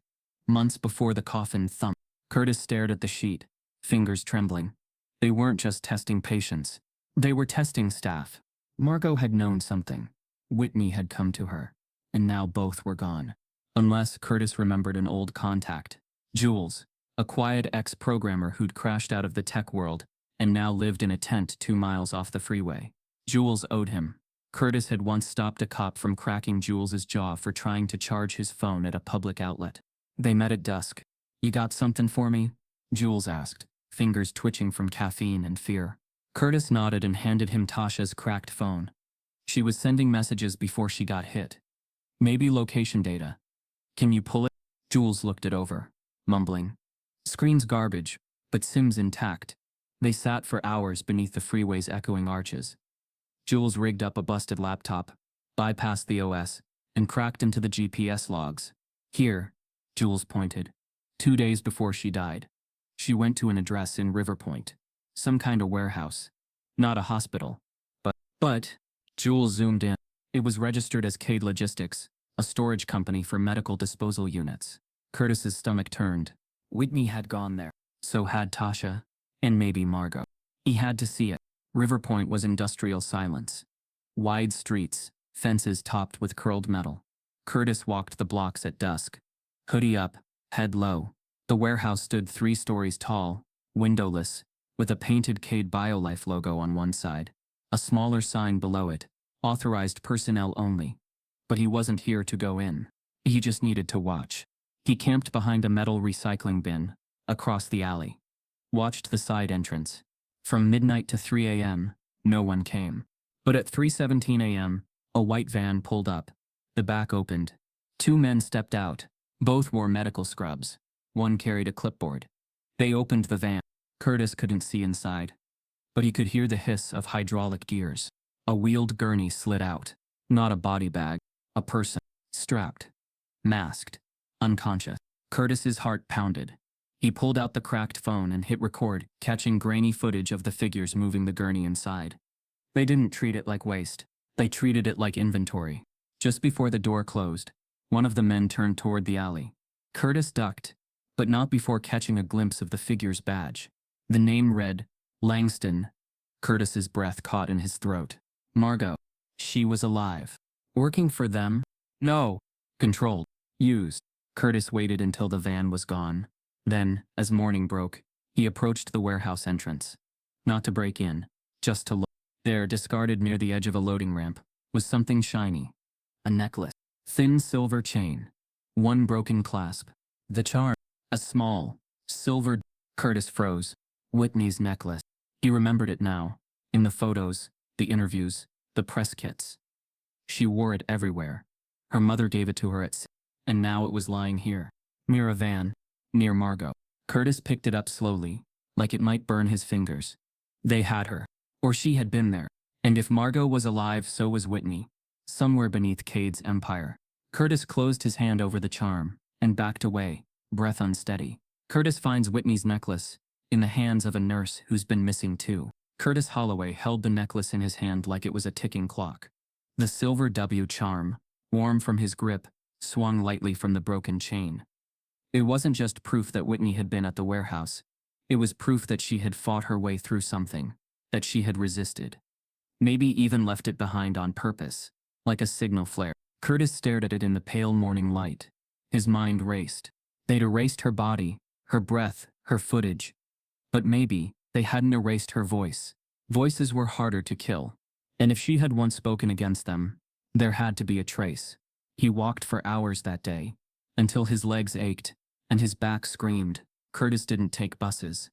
[SPEAKER 1] Months before the coffin thumped. Curtis stared at the sheet, fingers trembling. They weren't just testing patients. They were testing staff. Margot had known something. Whitney had come to her. And now both were gone. Unless Curtis remembered an old contact. Jules, a quiet ex-programmer who'd crashed out of the tech world and now lived in a tent 2 miles off the freeway. Jules owed him. Curtis had once stopped a cop from cracking Jules's jaw for trying to charge his phone at a public outlet. They met at dusk. "You got something for me?" Jules asked, fingers twitching from caffeine and fear. Curtis nodded and handed him Tasha's cracked phone. She was sending messages before she got hit. "Maybe location data. Can you pull it?" Jules looked it over, mumbling. "Screen's garbage, but SIM's intact." They sat for hours beneath the freeway's echoing arches. Jules rigged up a busted laptop, bypassed the OS, and cracked into the GPS logs. "Here," Jules pointed. 2 days before she died. She went to an address in River Point. Some kind of warehouse. Not a hospital. But, Jules zoomed in. It was registered as Cade Logistics, a storage company for medical disposal units. Curtis's stomach turned. Whitney had gone there. So had Tasha. And maybe Margot. He had to see it. River Point was industrial silence. Wide streets, fences topped with curled metal. Curtis walked the blocks at dusk. Hoodie up, head low. The warehouse stood 3 stories tall, windowless, with a painted Cade BioLife logo on one side. a smaller sign below it, authorized personnel only. But he wasn't here to go in. He just needed to watch. He camped behind a metal recycling bin, across the alley. Watched the side entrance. From midnight to 3 a.m., no one came. But at 3:17 a.m., a white van pulled up. The back opened. Two men stepped out. Both wore medical scrubs. One carried a clipboard. They opened the van. Curtis couldn't see inside, but he could hear the hiss of hydraulic gears. A wheeled gurney slid out. Not a body bag. A person. Strapped. Masked. Unconscious. Curtis's heart pounded. He pulled out the cracked phone and hit record, catching grainy footage of the figures moving the gurney inside. They didn't treat it like waste. They treated it like inventory. Just before the door closed, one of the men turned toward the alley. Curtis ducked, but not before catching a glimpse of the figure's badge. The name read, Langston. Curtis's breath caught in his throat. Margot. She was alive. Working for them? No. Controlled. Used. Curtis waited until the van was gone. Then, as morning broke, he approached the warehouse entrance. Not to break in, just to look. There, discarded near the edge of a loading ramp, was something shiny. A necklace. Thin silver chain. One broken clasp. The charm. A small, silver. Curtis froze. Whitney's necklace. He remembered it now. In the photos, the interviews, the press kits. She wore it everywhere. Her mother gave it to her and now it was lying here. Near a van. Near Margot. Curtis picked it up slowly, like it might burn his fingers. They had her. Or she had been there. And if Margot was alive, so was Whitney. Somewhere beneath Cade's empire. Curtis closed his hand over the charm, and backed away, breath unsteady. Curtis finds Whitney's necklace, in the hands of a nurse who's been missing too. Curtis Holloway held the necklace in his hand like it was a ticking clock. The silver W charm, warm from his grip, swung lightly from the broken chain. It wasn't just proof that Whitney had been at the warehouse. It was proof that she had fought her way through something, that she had resisted. Maybe even left it behind on purpose, like a signal flare. Curtis stared at it in the pale morning light. His mind raced. They'd erased her body, her breath, her footage. But maybe they hadn't erased her voice. Voices were harder to kill. And if she had once spoken against them, there had to be a trace. He walked for hours that day, until his legs ached, and his back screamed. Curtis didn't take buses.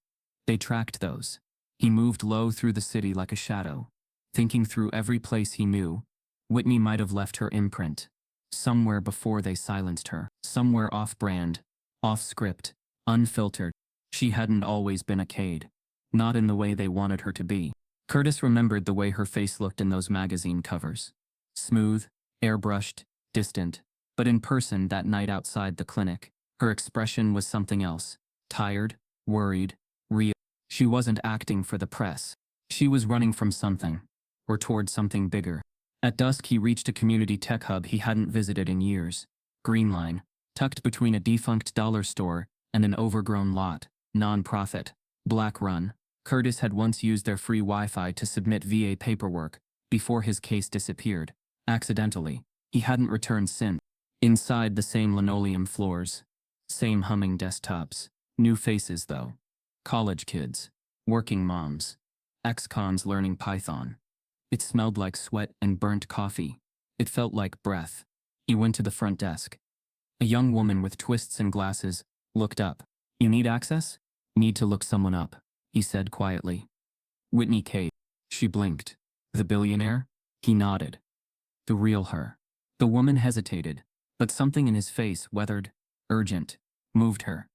[SPEAKER 1] They tracked those. He moved low through the city like a shadow, thinking through every place he knew. Whitney might have left her imprint. Somewhere before they silenced her. Somewhere off-brand, off-script, unfiltered. She hadn't always been a Cade. Not in the way they wanted her to be. Curtis remembered the way her face looked in those magazine covers. Smooth, airbrushed, distant. But in person that night outside the clinic, her expression was something else. Tired, worried, real. She wasn't acting for the press. She was running from something. Or toward something bigger. At dusk he reached a community tech hub he hadn't visited in years. Green Line, tucked between a defunct dollar store and an overgrown lot. Non-profit. Black Run. Curtis had once used their free Wi-Fi to submit VA paperwork, before his case disappeared. Accidentally. He hadn't returned since. Inside, the same linoleum floors. Same humming desktops. New faces though. College kids. Working moms. Ex-cons learning Python. It smelled like sweat and burnt coffee. It felt like breath. He went to the front desk. A young woman with twists and glasses looked up. "You need access?" "Need to look someone up," he said quietly. "Whitney Cade." She blinked. "The billionaire?" He nodded. "The real her." The woman hesitated, but something in his face, weathered, urgent, moved her.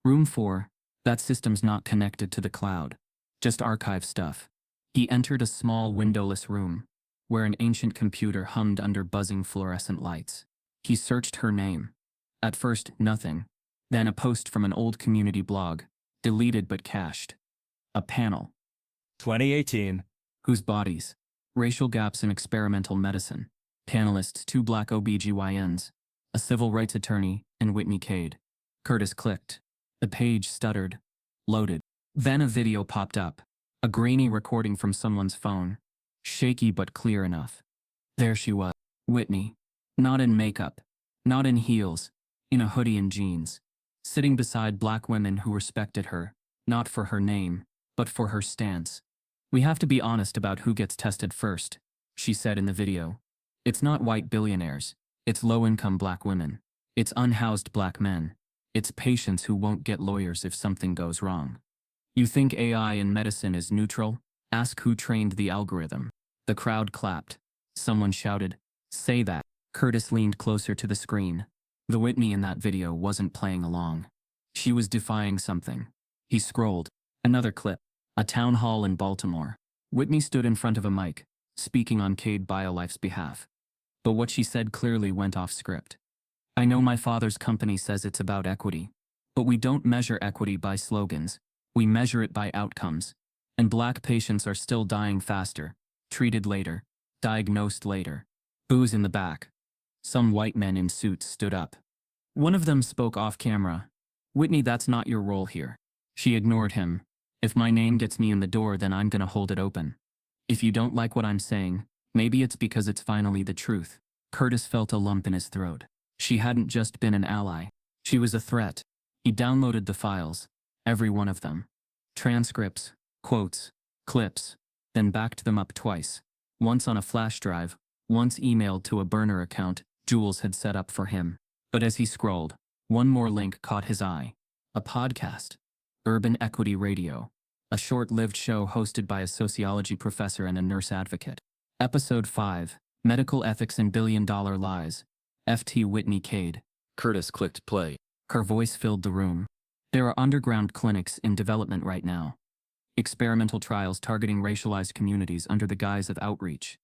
[SPEAKER 1] "Room 4, that system's not connected to the cloud. Just archive stuff." He entered a small windowless room, where an ancient computer hummed under buzzing fluorescent lights. He searched her name. At first, nothing. Then a post from an old community blog, deleted but cached. A panel.
[SPEAKER 2] 2018.
[SPEAKER 1] Whose bodies? Racial gaps in experimental medicine. Panelists: 2 black OBGYNs, a civil rights attorney, and Whitney Cade. Curtis clicked. The page stuttered. Loaded. Then a video popped up. A grainy recording from someone's phone. Shaky but clear enough. There she was. Whitney. Not in makeup. Not in heels. In a hoodie and jeans. Sitting beside black women who respected her, not for her name, but for her stance. We have to be honest about who gets tested first, she said in the video. It's not white billionaires. It's low-income black women. It's unhoused black men. It's patients who won't get lawyers if something goes wrong. You think AI in medicine is neutral? Ask who trained the algorithm. The crowd clapped. Someone shouted, "Say that." Curtis leaned closer to the screen. The Whitney in that video wasn't playing along. She was defying something. He scrolled. Another clip. A town hall in Baltimore. Whitney stood in front of a mic, speaking on Cade BioLife's behalf. But what she said clearly went off script. I know my father's company says it's about equity, but we don't measure equity by slogans. We measure it by outcomes. And black patients are still dying faster, treated later, diagnosed later. Boos in the back. Some white men in suits stood up. One of them spoke off camera. Whitney, that's not your role here. She ignored him. If my name gets me in the door, then I'm gonna hold it open. If you don't like what I'm saying, maybe it's because it's finally the truth. Curtis felt a lump in his throat. She hadn't just been an ally. She was a threat. He downloaded the files. Every one of them. Transcripts, quotes, clips, then backed them up twice. Once on a flash drive, once emailed to a burner account Jules had set up for him. But as he scrolled, one more link caught his eye. A podcast. Urban Equity Radio. A short-lived show hosted by a sociology professor and a nurse advocate. Episode 5, Medical Ethics and Billion-Dollar Lies. F.T. Whitney Cade. Curtis clicked play. Her voice filled the room. There are underground clinics in development right now. Experimental trials targeting racialized communities under the guise of outreach.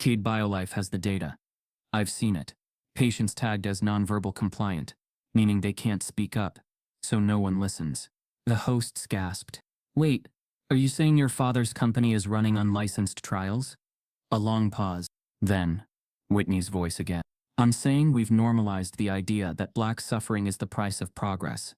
[SPEAKER 1] Cade BioLife has the data. I've seen it. Patients tagged as nonverbal compliant, meaning they can't speak up, so no one listens. The hosts gasped. Wait, are you saying your father's company is running unlicensed trials? A long pause. Then, Whitney's voice again. I'm saying we've normalized the idea that black suffering is the price of progress.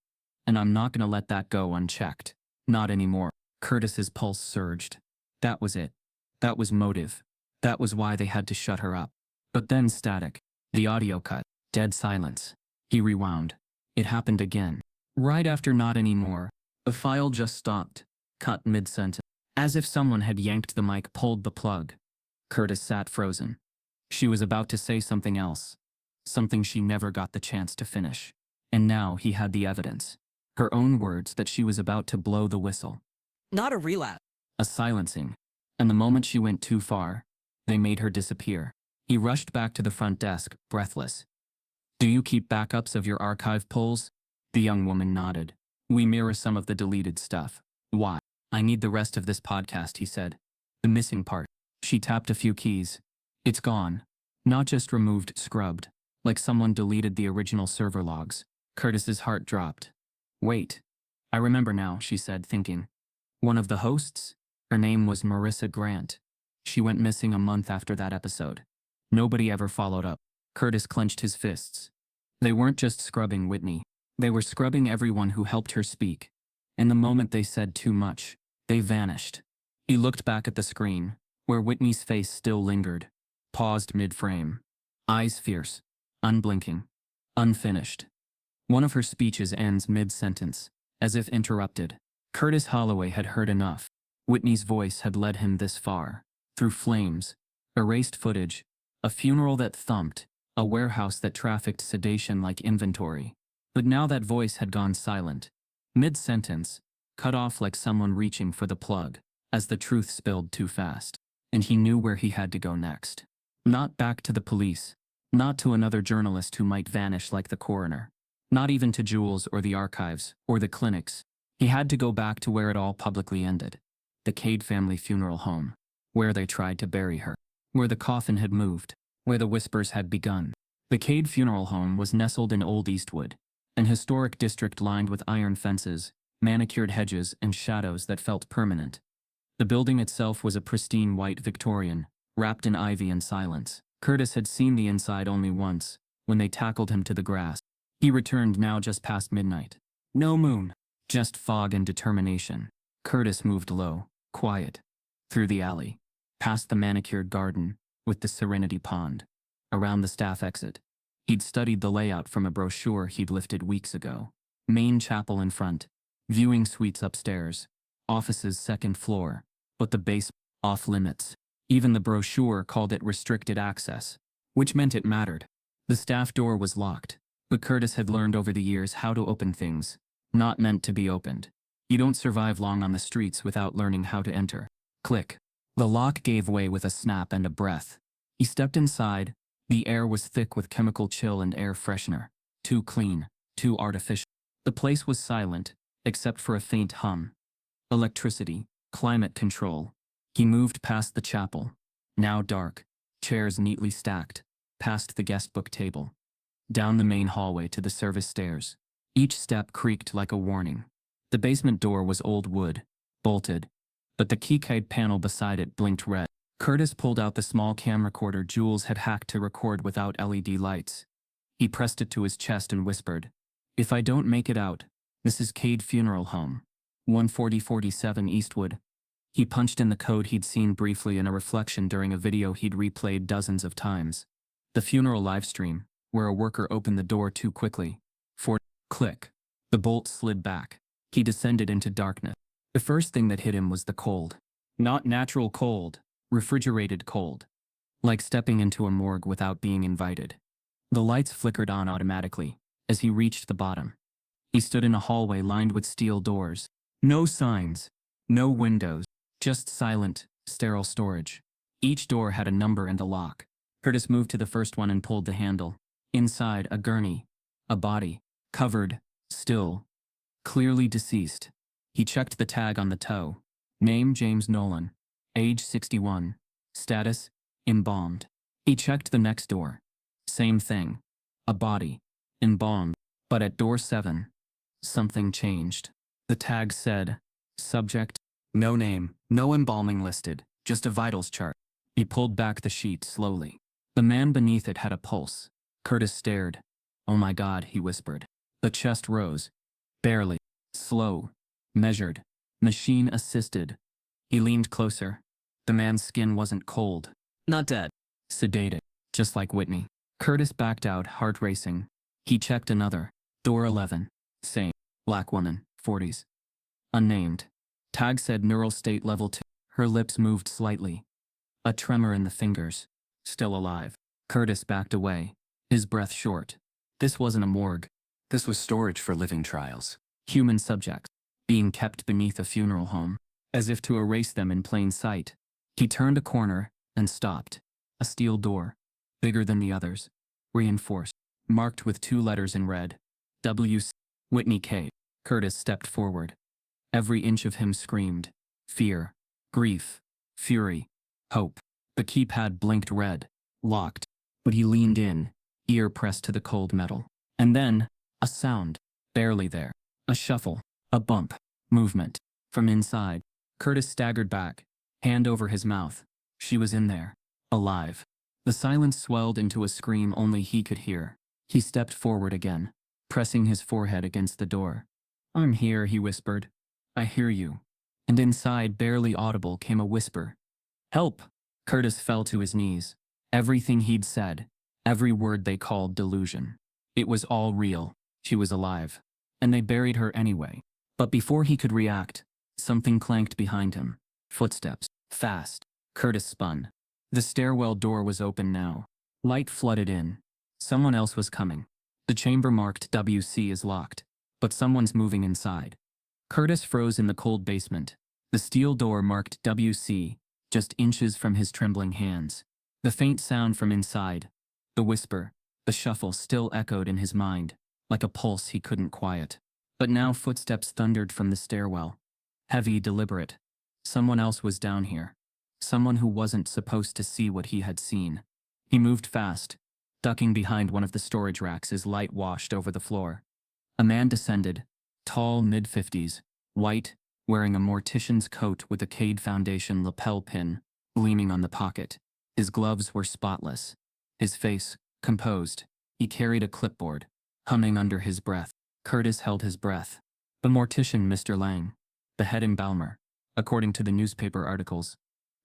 [SPEAKER 1] And I'm not gonna let that go unchecked. Not anymore. Curtis's pulse surged. That was it. That was motive. That was why they had to shut her up. But then static. The audio cut. Dead silence. He rewound. It happened again. Right after not anymore. The file just stopped. Cut mid-sentence. As if someone had yanked the mic, pulled the plug. Curtis sat frozen. She was about to say something else. Something she never got the chance to finish. And now he had the evidence. Her own words that she was about to blow the whistle.
[SPEAKER 3] Not a relapse.
[SPEAKER 1] A silencing. And the moment she went too far, they made her disappear. He rushed back to the front desk, breathless. Do you keep backups of your archive pulls? The young woman nodded. We mirror some of the deleted stuff. Why? I need the rest of this podcast, he said. The missing part. She tapped a few keys. It's gone. Not just removed, scrubbed. Like someone deleted the original server logs. Curtis's heart dropped. Wait. I remember now, she said, thinking. One of the hosts? Her name was Marissa Grant. She went missing a month after that episode. Nobody ever followed up. Curtis clenched his fists. They weren't just scrubbing Whitney. They were scrubbing everyone who helped her speak. And the moment they said too much, they vanished. He looked back at the screen, where Whitney's face still lingered. Paused mid-frame. Eyes fierce. Unblinking. Unfinished. One of her speeches ends mid-sentence, as if interrupted. Curtis Holloway had heard enough. Whitney's voice had led him this far. Through flames. Erased footage. A funeral that thumped. A warehouse that trafficked sedation like inventory. But now that voice had gone silent. Mid-sentence. Cut off like someone reaching for the plug, as the truth spilled too fast. And he knew where he had to go next. Not back to the police. Not to another journalist who might vanish like the coroner. Not even to Jules or the archives, or the clinics. He had to go back to where it all publicly ended. The Cade family funeral home. Where they tried to bury her. Where the coffin had moved. Where the whispers had begun. The Cade funeral home was nestled in Old Eastwood, an historic district lined with iron fences, manicured hedges, and shadows that felt permanent. The building itself was a pristine white Victorian, wrapped in ivy and silence. Curtis had seen the inside only once, when they tackled him to the grass. He returned now just past midnight. No moon. Just fog and determination. Curtis moved low, quiet. Through the alley. Past the manicured garden, with the Serenity Pond. Around the staff exit. He'd studied the layout from a brochure he'd lifted weeks ago. Main chapel in front. Viewing suites upstairs. Offices second floor. but the base off limits. Even the brochure called it restricted access, which meant it mattered. The staff door was locked, but Curtis had learned over the years how to open things not meant to be opened. You don't survive long on the streets without learning how to enter. Click. The lock gave way with a snap and a breath. He stepped inside. The air was thick with chemical chill and air freshener. Too clean, too artificial. The place was silent, except for a faint hum. Electricity, climate control. He moved past the chapel, now dark, chairs neatly stacked, past the guestbook table, down the main hallway to the service stairs. Each step creaked like a warning. The basement door was old wood, bolted, but the keycade panel beside it blinked red. Curtis pulled out the small camcorder Jules had hacked to record without LED lights. He pressed it to his chest and whispered, "If I don't make it out, Mrs. Cade Funeral Home, 14047 Eastwood." He punched in the code he'd seen briefly in a reflection during a video he'd replayed dozens of times. The funeral livestream, where a worker opened the door too quickly. Click. The bolt slid back. He descended into darkness. The first thing that hit him was the cold. Not natural cold, refrigerated cold. Like stepping into a morgue without being invited. The lights flickered on automatically as he reached the bottom. He stood in a hallway lined with steel doors. No signs. No windows. Just silent, sterile storage. Each door had a number and a lock. Curtis moved to the first one and pulled the handle. Inside, a gurney. A body. Covered. Still. Clearly deceased. He checked the tag on the toe. Name James Nolan. Age 61. Status, embalmed. He checked the next door. Same thing. A body. Embalmed. But at door 7, something changed. The tag said, subject, no name, no embalming listed, just a vitals chart. He pulled back the sheet slowly. The man beneath it had a pulse. Curtis stared. "Oh my God," he whispered. The chest rose. Barely. Slow. Measured. Machine-assisted. He leaned closer. The man's skin wasn't cold. Not dead. Sedated. Just like Whitney. Curtis backed out, heart racing. He checked another. Door 11. Same. Black woman, 40s. Unnamed. Tag said neural state level 2. Her lips moved slightly. A tremor in the fingers. Still alive. Curtis backed away, his breath short. This wasn't a morgue. This was storage for living trials. Human subjects, being kept beneath a funeral home, as if to erase them in plain sight. He turned a corner and stopped. A steel door, bigger than the others, reinforced, marked with 2 letters in red. W.C. Whitney K. Curtis stepped forward. Every inch of him screamed. Fear, grief, fury, hope. The keypad blinked red, locked, but he leaned in, ear pressed to the cold metal. And then, a sound, barely there. A shuffle, a bump, movement. From inside, Curtis staggered back, hand over his mouth. She was in there, alive. The silence swelled into a scream only he could hear. He stepped forward again, pressing his forehead against the door. "I'm here," he whispered. "I hear you." And inside, barely audible, came a whisper. "Help!" Curtis fell to his knees. Everything he'd said, every word they called delusion. It was all real. She was alive. And they buried her anyway. But before he could react, something clanked behind him. Footsteps. Fast. Curtis spun. The stairwell door was open now. Light flooded in. Someone else was coming. The chamber marked WC is locked, but someone's moving inside. Curtis froze in the cold basement. The steel door marked WC, just inches from his trembling hands. The faint sound from inside, the whisper, the shuffle still echoed in his mind, like a pulse he couldn't quiet. But now footsteps thundered from the stairwell. Heavy, deliberate. Someone else was down here. Someone who wasn't supposed to see what he had seen. He moved fast, ducking behind one of the storage racks as light washed over the floor. A man descended, tall, mid-50s, white, wearing a mortician's coat with a Cade Foundation lapel pin gleaming on the pocket. His gloves were spotless. His face, composed. He carried a clipboard, humming under his breath. Curtis held his breath. The mortician, Mr. Lang. The head embalmer, according to the newspaper articles.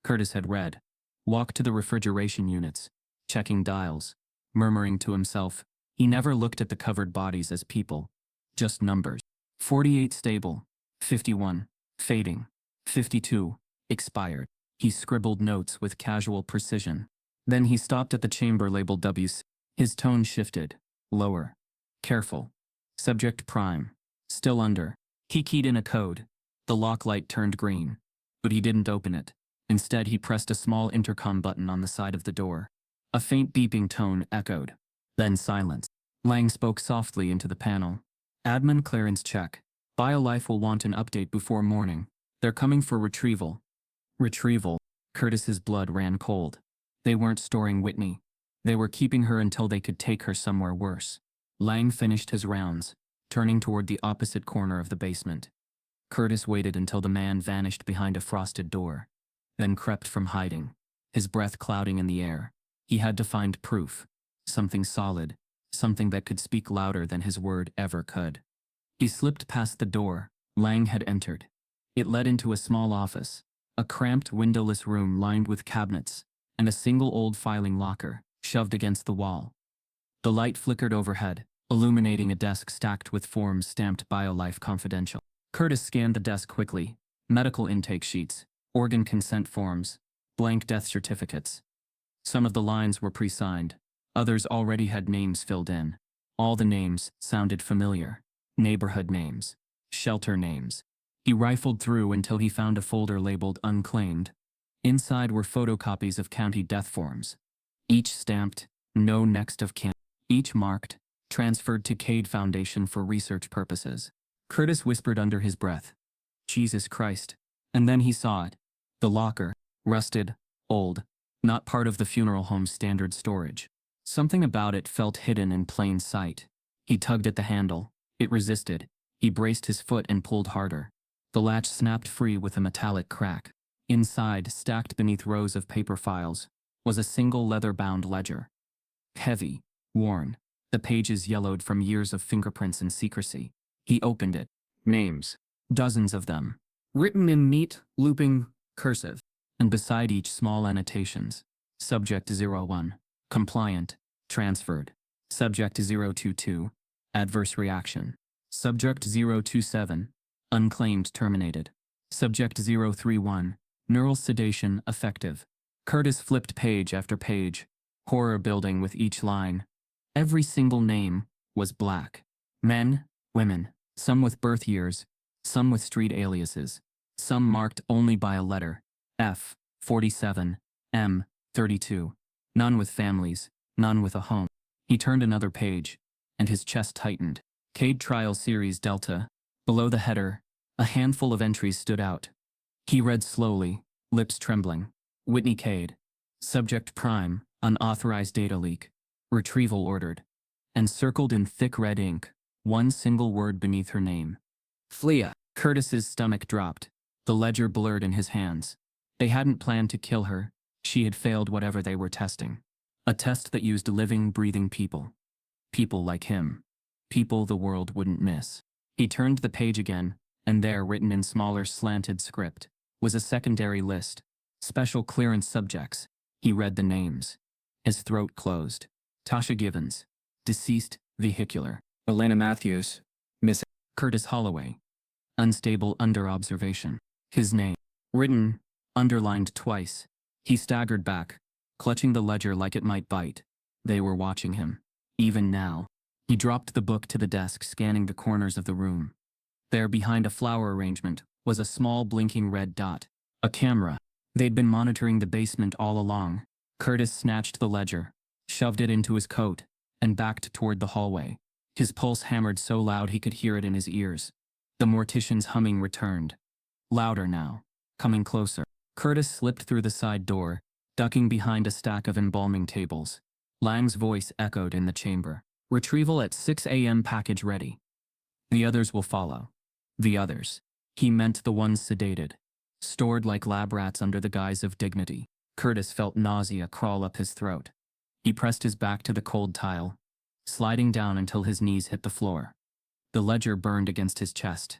[SPEAKER 1] Curtis had read. Walked to the refrigeration units, checking dials, murmuring to himself. He never looked at the covered bodies as people. Just numbers. 48 stable. 51. Fading. 52. Expired. He scribbled notes with casual precision. Then he stopped at the chamber labeled WC. His tone shifted. Lower. Careful. Subject prime. Still under. He keyed in a code. The lock light turned green. But he didn't open it. Instead, he pressed a small intercom button on the side of the door. A faint beeping tone echoed. Then silence. Lang spoke softly into the panel. Admin clearance check. BioLife will want an update before morning. They're coming for retrieval. Retrieval. Curtis's blood ran cold. They weren't storing Whitney. They were keeping her until they could take her somewhere worse. Lang finished his rounds, turning toward the opposite corner of the basement. Curtis waited until the man vanished behind a frosted door, then crept from hiding, his breath clouding in the air. He had to find proof. Something solid, something that could speak louder than his word ever could. He slipped past the door Lang had entered. It led into a small office, a cramped windowless room lined with cabinets, and a single old filing locker, shoved against the wall. The light flickered overhead, illuminating a desk stacked with forms stamped BioLife Confidential. Curtis scanned the desk quickly. Medical intake sheets, organ consent forms, blank death certificates. Some of the lines were pre-signed. Others already had names filled in. All the names sounded familiar. Neighborhood names. Shelter names. He rifled through until he found a folder labeled Unclaimed. Inside were photocopies of county death forms. Each stamped, no next of kin. Each marked, transferred to Cade Foundation for research purposes. Curtis whispered under his breath, Jesus Christ. And then he saw it. The locker. Rusted. Old. Not part of the funeral home's standard storage. Something about it felt hidden in plain sight. He tugged at the handle. It resisted. He braced his foot and pulled harder. The latch snapped free with a metallic crack. Inside, stacked beneath rows of paper files, was a single leather-bound ledger. Heavy. Worn. The pages yellowed from years of fingerprints and secrecy. He opened it. Names. Dozens of them. Written in neat, looping, cursive. And beside each small annotations. Subject 01. Compliant. Transferred. Subject 022. Adverse reaction. Subject 027. Unclaimed terminated. Subject 031. Neural sedation effective. Curtis flipped page after page, horror building with each line. Every single name was black. Men, women, some with birth years, some with street aliases, some marked only by a letter, F, 47, M, 32. None with families, none with a home. He turned another page, and his chest tightened. Cade Trial Series Delta. Below the header, a handful of entries stood out. He read slowly, lips trembling. Whitney Cade. Subject Prime, unauthorized data leak. Retrieval ordered. And circled in thick red ink, one single word beneath her name. Flea. Curtis's stomach dropped. The ledger blurred in his hands. They hadn't planned to kill her. She had failed whatever they were testing. A test that used living, breathing people. People like him. People the world wouldn't miss. He turned the page again, and there, written in smaller slanted script, was a secondary list. Special clearance subjects. He read the names. His throat closed. Tasha Givens. Deceased, vehicular. Elena Matthews. Miss Curtis Holloway. Unstable under observation. His name. Written, underlined twice. He staggered back, clutching the ledger like it might bite. They were watching him. Even now. He dropped the book to the desk, scanning the corners of the room. There, behind a flower arrangement, was a small blinking red dot. A camera. They'd been monitoring the basement all along. Curtis snatched the ledger, shoved it into his coat, and backed toward the hallway. His pulse hammered so loud he could hear it in his ears. The mortician's humming returned. Louder now. Coming closer. Curtis slipped through the side door, ducking behind a stack of embalming tables. Lang's voice echoed in the chamber. Retrieval at 6 a.m. package ready. The others will follow. The others. He meant the ones sedated. Stored like lab rats under the guise of dignity. Curtis felt nausea crawl up his throat. He pressed his back to the cold tile, sliding down until his knees hit the floor. The ledger burned against his chest.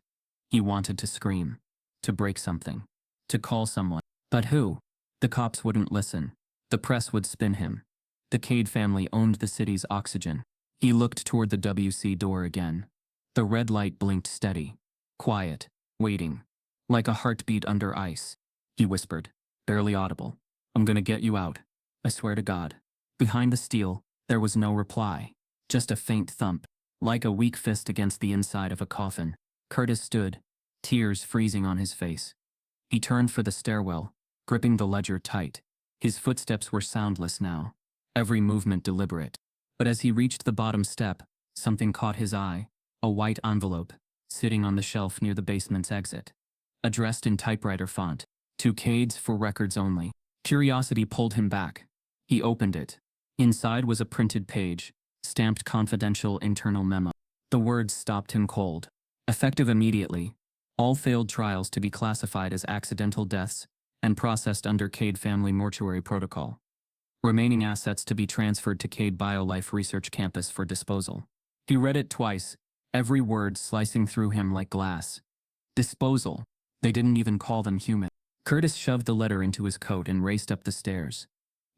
[SPEAKER 1] He wanted to scream. To break something. To call someone. But who? The cops wouldn't listen. The press would spin him. The Cade family owned the city's oxygen. He looked toward the WC door again. The red light blinked steady. Quiet. Waiting. Like a heartbeat under ice. he whispered, barely audible. I'm gonna get you out. I swear to God. Behind the steel, there was no reply. Just a faint thump, like a weak fist against the inside of a coffin. Curtis stood, tears freezing on his face. He turned for the stairwell, gripping the ledger tight. His footsteps were soundless now, every movement deliberate. But as he reached the bottom step, something caught his eye, a white envelope, sitting on the shelf near the basement's exit. Addressed in typewriter font, to Cades for records only. Curiosity pulled him back. He opened it. Inside was a printed page, stamped confidential internal memo. The words stopped him cold. Effective immediately. All failed trials to be classified as accidental deaths and processed under Cade Family Mortuary Protocol. Remaining assets to be transferred to Cade BioLife Research Campus for disposal. He read it twice, every word slicing through him like glass. Disposal. They didn't even call them human. Curtis shoved the letter into his coat and raced up the stairs.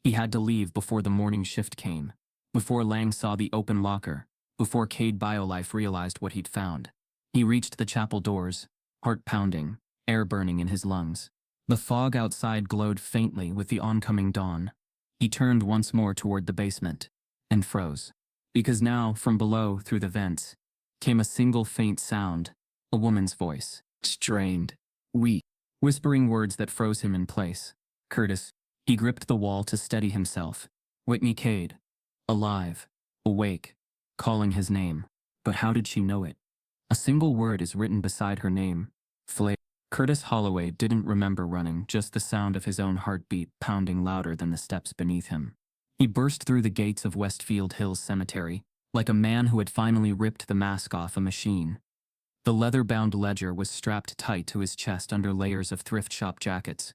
[SPEAKER 1] He had to leave before the morning shift came, before Lang saw the open locker, before Cade BioLife realized what he'd found. He reached the chapel doors, heart pounding, air burning in his lungs. The fog outside glowed faintly with the oncoming dawn. He turned once more toward the basement, and froze. Because now, from below, through the vents, came a single faint sound, a woman's voice, strained, weak, whispering words that froze him in place. Curtis. He gripped the wall to steady himself. Whitney Cade. Alive. Awake. Calling his name. But how did she know it? A single word is written beside her name. Flay. Curtis Holloway didn't remember running, just the sound of his own heartbeat pounding louder than the steps beneath him. He burst through the gates of Westfield Hills Cemetery, like a man who had finally ripped the mask off a machine. The leather-bound ledger was strapped tight to his chest under layers of thrift shop jackets.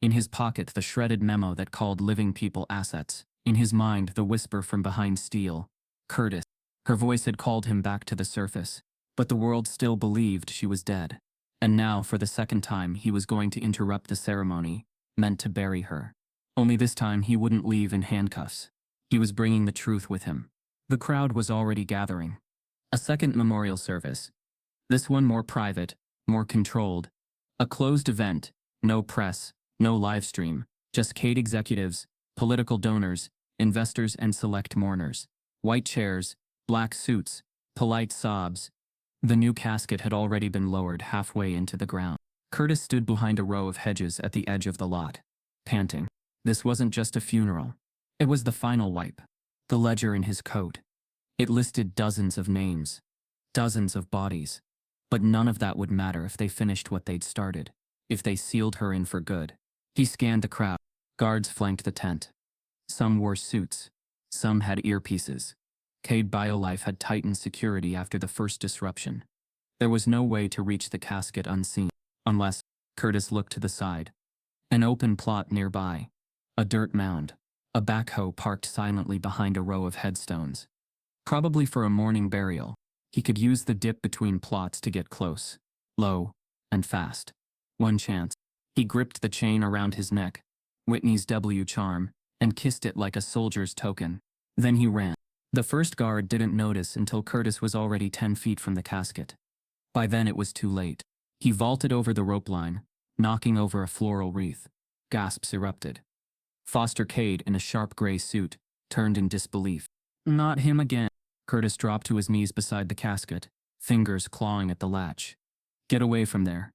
[SPEAKER 1] In his pocket, the shredded memo that called living people assets. In his mind, the whisper from behind steel. Curtis. Her voice had called him back to the surface, but the world still believed she was dead. And now, for the second time, he was going to interrupt the ceremony, meant to bury her. Only this time he wouldn't leave in handcuffs. He was bringing the truth with him. The crowd was already gathering. A second memorial service. This one more private, more controlled. A closed event, no press, no live stream, just Cade executives, political donors, investors and select mourners. White chairs, black suits, polite sobs. The new casket had already been lowered halfway into the ground. Curtis stood behind a row of hedges at the edge of the lot, panting. This wasn't just a funeral. It was the final wipe. The ledger in his coat. It listed dozens of names, dozens of bodies. But none of that would matter if they finished what they'd started, if they sealed her in for good. He scanned the crowd. Guards flanked the tent. Some wore suits. Some had earpieces. Cade BioLife had tightened security after the first disruption. There was no way to reach the casket unseen, unless Curtis looked to the side. An open plot nearby. A dirt mound. A backhoe parked silently behind a row of headstones. Probably for a mourning burial. He could use the dip between plots to get close, low, and fast. One chance. He gripped the chain around his neck, Whitney's W charm, and kissed it like a soldier's token. Then he ran. The first guard didn't notice until Curtis was already 10 feet from the casket. By then it was too late. He vaulted over the rope line, knocking over a floral wreath. Gasps erupted. Foster Cade, in a sharp gray suit, turned in disbelief. Not him again. Curtis dropped to his knees beside the casket, fingers clawing at the latch. Get away from there,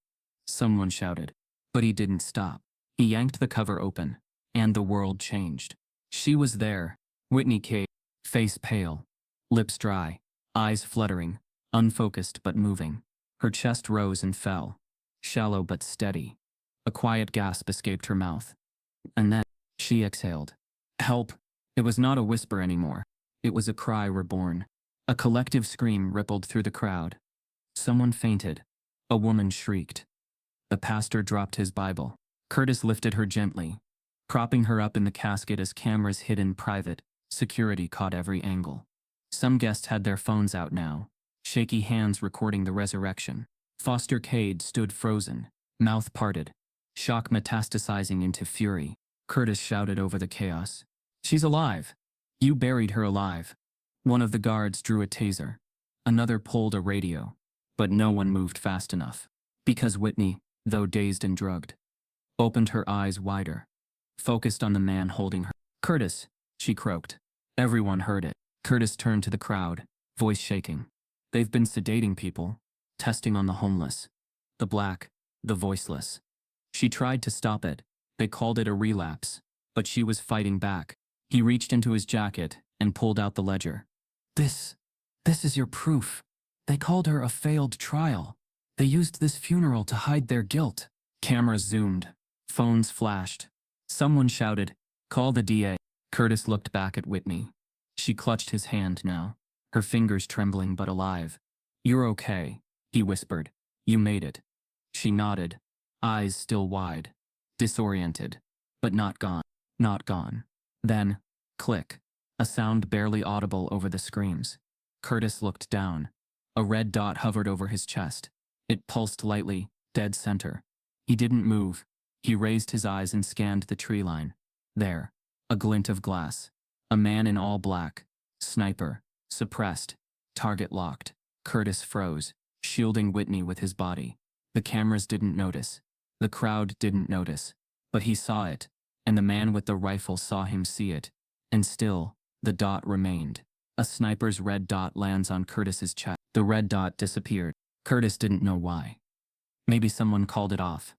[SPEAKER 1] someone shouted. But he didn't stop. He yanked the cover open, and the world changed. She was there, Whitney Cade, face pale, lips dry, eyes fluttering, unfocused but moving. Her chest rose and fell, shallow but steady. A quiet gasp escaped her mouth. And then, she exhaled. Help! It was not a whisper anymore. It was a cry reborn. A collective scream rippled through the crowd. Someone fainted. A woman shrieked. The pastor dropped his Bible. Curtis lifted her gently, propping her up in the casket as cameras hid in private. Security caught every angle. Some guests had their phones out now, shaky hands recording the resurrection. Foster Cade stood frozen, mouth parted, shock metastasizing into fury. Curtis shouted over the chaos. She's alive! You buried her alive. One of the guards drew a taser. Another pulled a radio. But no one moved fast enough. Because Whitney, though dazed and drugged, opened her eyes wider, focused on the man holding her. "Curtis," she croaked. Everyone heard it. Curtis turned to the crowd, voice shaking. "They've been sedating people, testing on the homeless, the black, the voiceless." She tried to stop it. They called it a relapse, but she was fighting back. He reached into his jacket and pulled out the ledger. This is your proof. They called her a failed trial. They used this funeral to hide their guilt." Cameras zoomed. Phones flashed. Someone shouted, "Call the DA." Curtis looked back at Whitney. She clutched his hand now, her fingers trembling but alive. "You're okay," he whispered. "You made it." She nodded, eyes still wide, disoriented, but not gone. Not gone. Then, click, a sound barely audible over the screams. Curtis looked down. A red dot hovered over his chest. It pulsed lightly, dead center. He didn't move. He raised his eyes and scanned the tree line. There, a glint of glass. A man in all black. Sniper. Suppressed. Target locked. Curtis froze, shielding Whitney with his body. The cameras didn't notice. The crowd didn't notice. But he saw it, and the man with the rifle saw him see it. And still, the dot remained. A sniper's red dot lands on Curtis's chest. The red dot disappeared. Curtis didn't know why. Maybe someone called it off.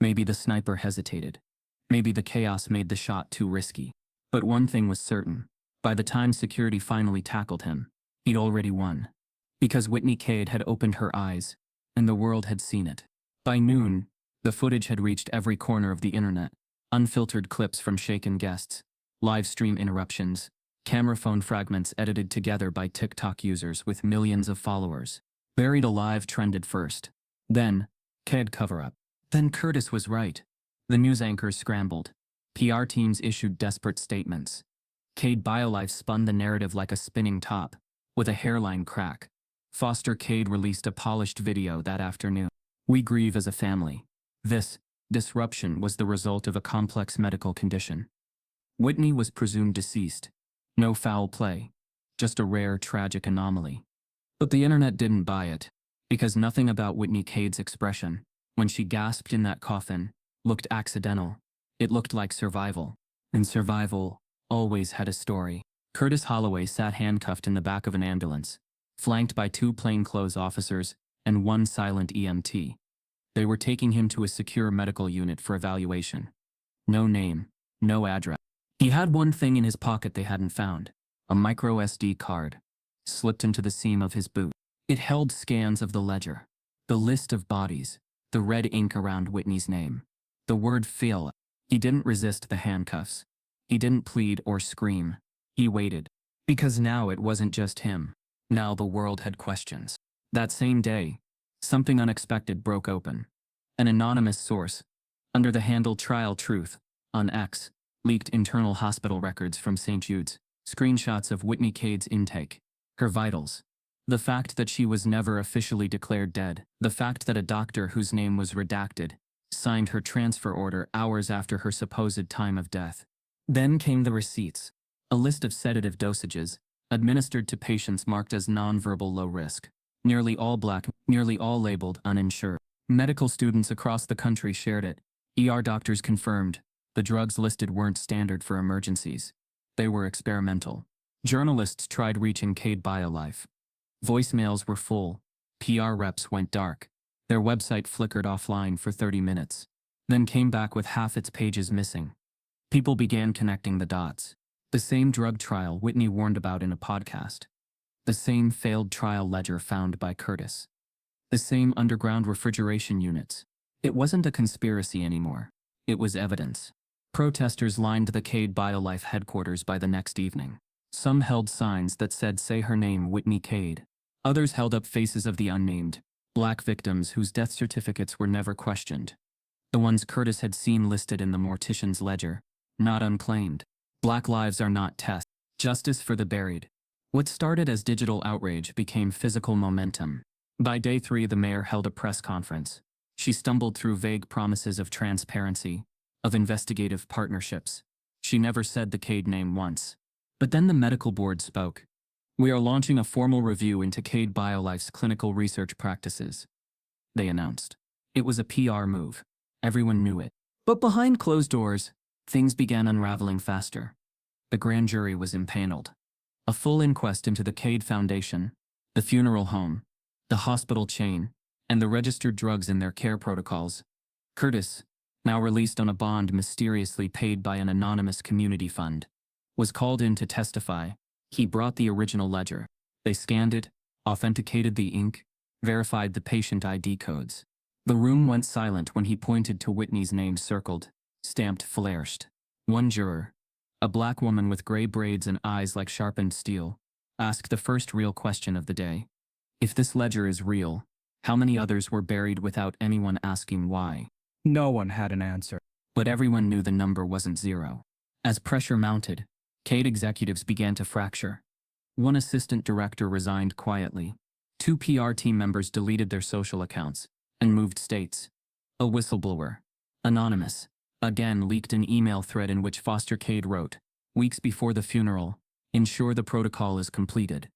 [SPEAKER 1] Maybe the sniper hesitated. Maybe the chaos made the shot too risky. But one thing was certain. By the time security finally tackled him, he'd already won. Because Whitney Cade had opened her eyes, and the world had seen it. By noon, the footage had reached every corner of the internet. Unfiltered clips from shaken guests, live stream interruptions, camera phone fragments edited together by TikTok users with millions of followers. Buried Alive trended first. Then, Cade cover-up. Then Curtis was right. The news anchors scrambled. PR teams issued desperate statements. Cade BioLife spun the narrative like a spinning top, with a hairline crack. Foster Cade released a polished video that afternoon. "We grieve as a family. This disruption was the result of a complex medical condition." Whitney was presumed deceased. No foul play. Just a rare, tragic anomaly. But the internet didn't buy it, because nothing about Whitney Cade's expression, when she gasped in that coffin, looked accidental. It looked like survival. And survival always had a story. Curtis Holloway sat handcuffed in the back of an ambulance, flanked by 2 plainclothes officers and 1 silent EMT. They were taking him to a secure medical unit for evaluation. No name, no address. He had one thing in his pocket they hadn't found, a micro SD card, slipped into the seam of his boot. It held scans of the ledger, the list of bodies, the red ink around Whitney's name, the word "Phil." He didn't resist the handcuffs. He didn't plead or scream. He waited. Because now it wasn't just him. Now the world had questions. That same day, something unexpected broke open. An anonymous source, under the handle Trial Truth, on X, leaked internal hospital records from St. Jude's, screenshots of Whitney Cade's intake, her vitals, the fact that she was never officially declared dead, the fact that a doctor whose name was redacted signed her transfer order hours after her supposed time of death. Then came the receipts, a list of sedative dosages, administered to patients marked as nonverbal low risk, nearly all black, nearly all labeled uninsured. Medical students across the country shared it. ER doctors confirmed the drugs listed weren't standard for emergencies. They were experimental. Journalists tried reaching Cade BioLife. Voicemails were full. PR reps went dark. Their website flickered offline for 30 minutes, then came back with half its pages missing. People began connecting the dots. The same drug trial Whitney warned about in a podcast. The same failed trial ledger found by Curtis. The same underground refrigeration units. It wasn't a conspiracy anymore. It was evidence. Protesters lined the Cade BioLife headquarters by the next evening. Some held signs that said, "Say her name, Whitney Cade." Others held up faces of the unnamed, black victims whose death certificates were never questioned. The ones Curtis had seen listed in the mortician's ledger, not unclaimed. Black lives are not tests. Justice for the buried. What started as digital outrage became physical momentum. By day 3, the mayor held a press conference. She stumbled through vague promises of transparency, of investigative partnerships. She never said the Cade name once. But then the medical board spoke. "We are launching a formal review into Cade BioLife's clinical research practices," they announced. It was a PR move. Everyone knew it. But behind closed doors, things began unraveling faster. The grand jury was impaneled. A full inquest into the Cade Foundation, the funeral home, the hospital chain, and the registered drugs in their care protocols. Curtis, now released on a bond mysteriously paid by an anonymous community fund, was called in to testify. He brought the original ledger. They scanned it, authenticated the ink, verified the patient ID codes. The room went silent when he pointed to Whitney's name circled, stamped flourished. One juror, a black woman with gray braids and eyes like sharpened steel, asked the first real question of the day. If this ledger is real, how many others were buried without anyone asking why?
[SPEAKER 2] No one had an answer.
[SPEAKER 1] But everyone knew the number wasn't zero. As pressure mounted, Cade executives began to fracture. One assistant director resigned quietly. 2 PR team members deleted their social accounts and moved states. A whistleblower, anonymous, again leaked an email thread in which Foster Cade wrote, "Weeks before the funeral, ensure the protocol is completed."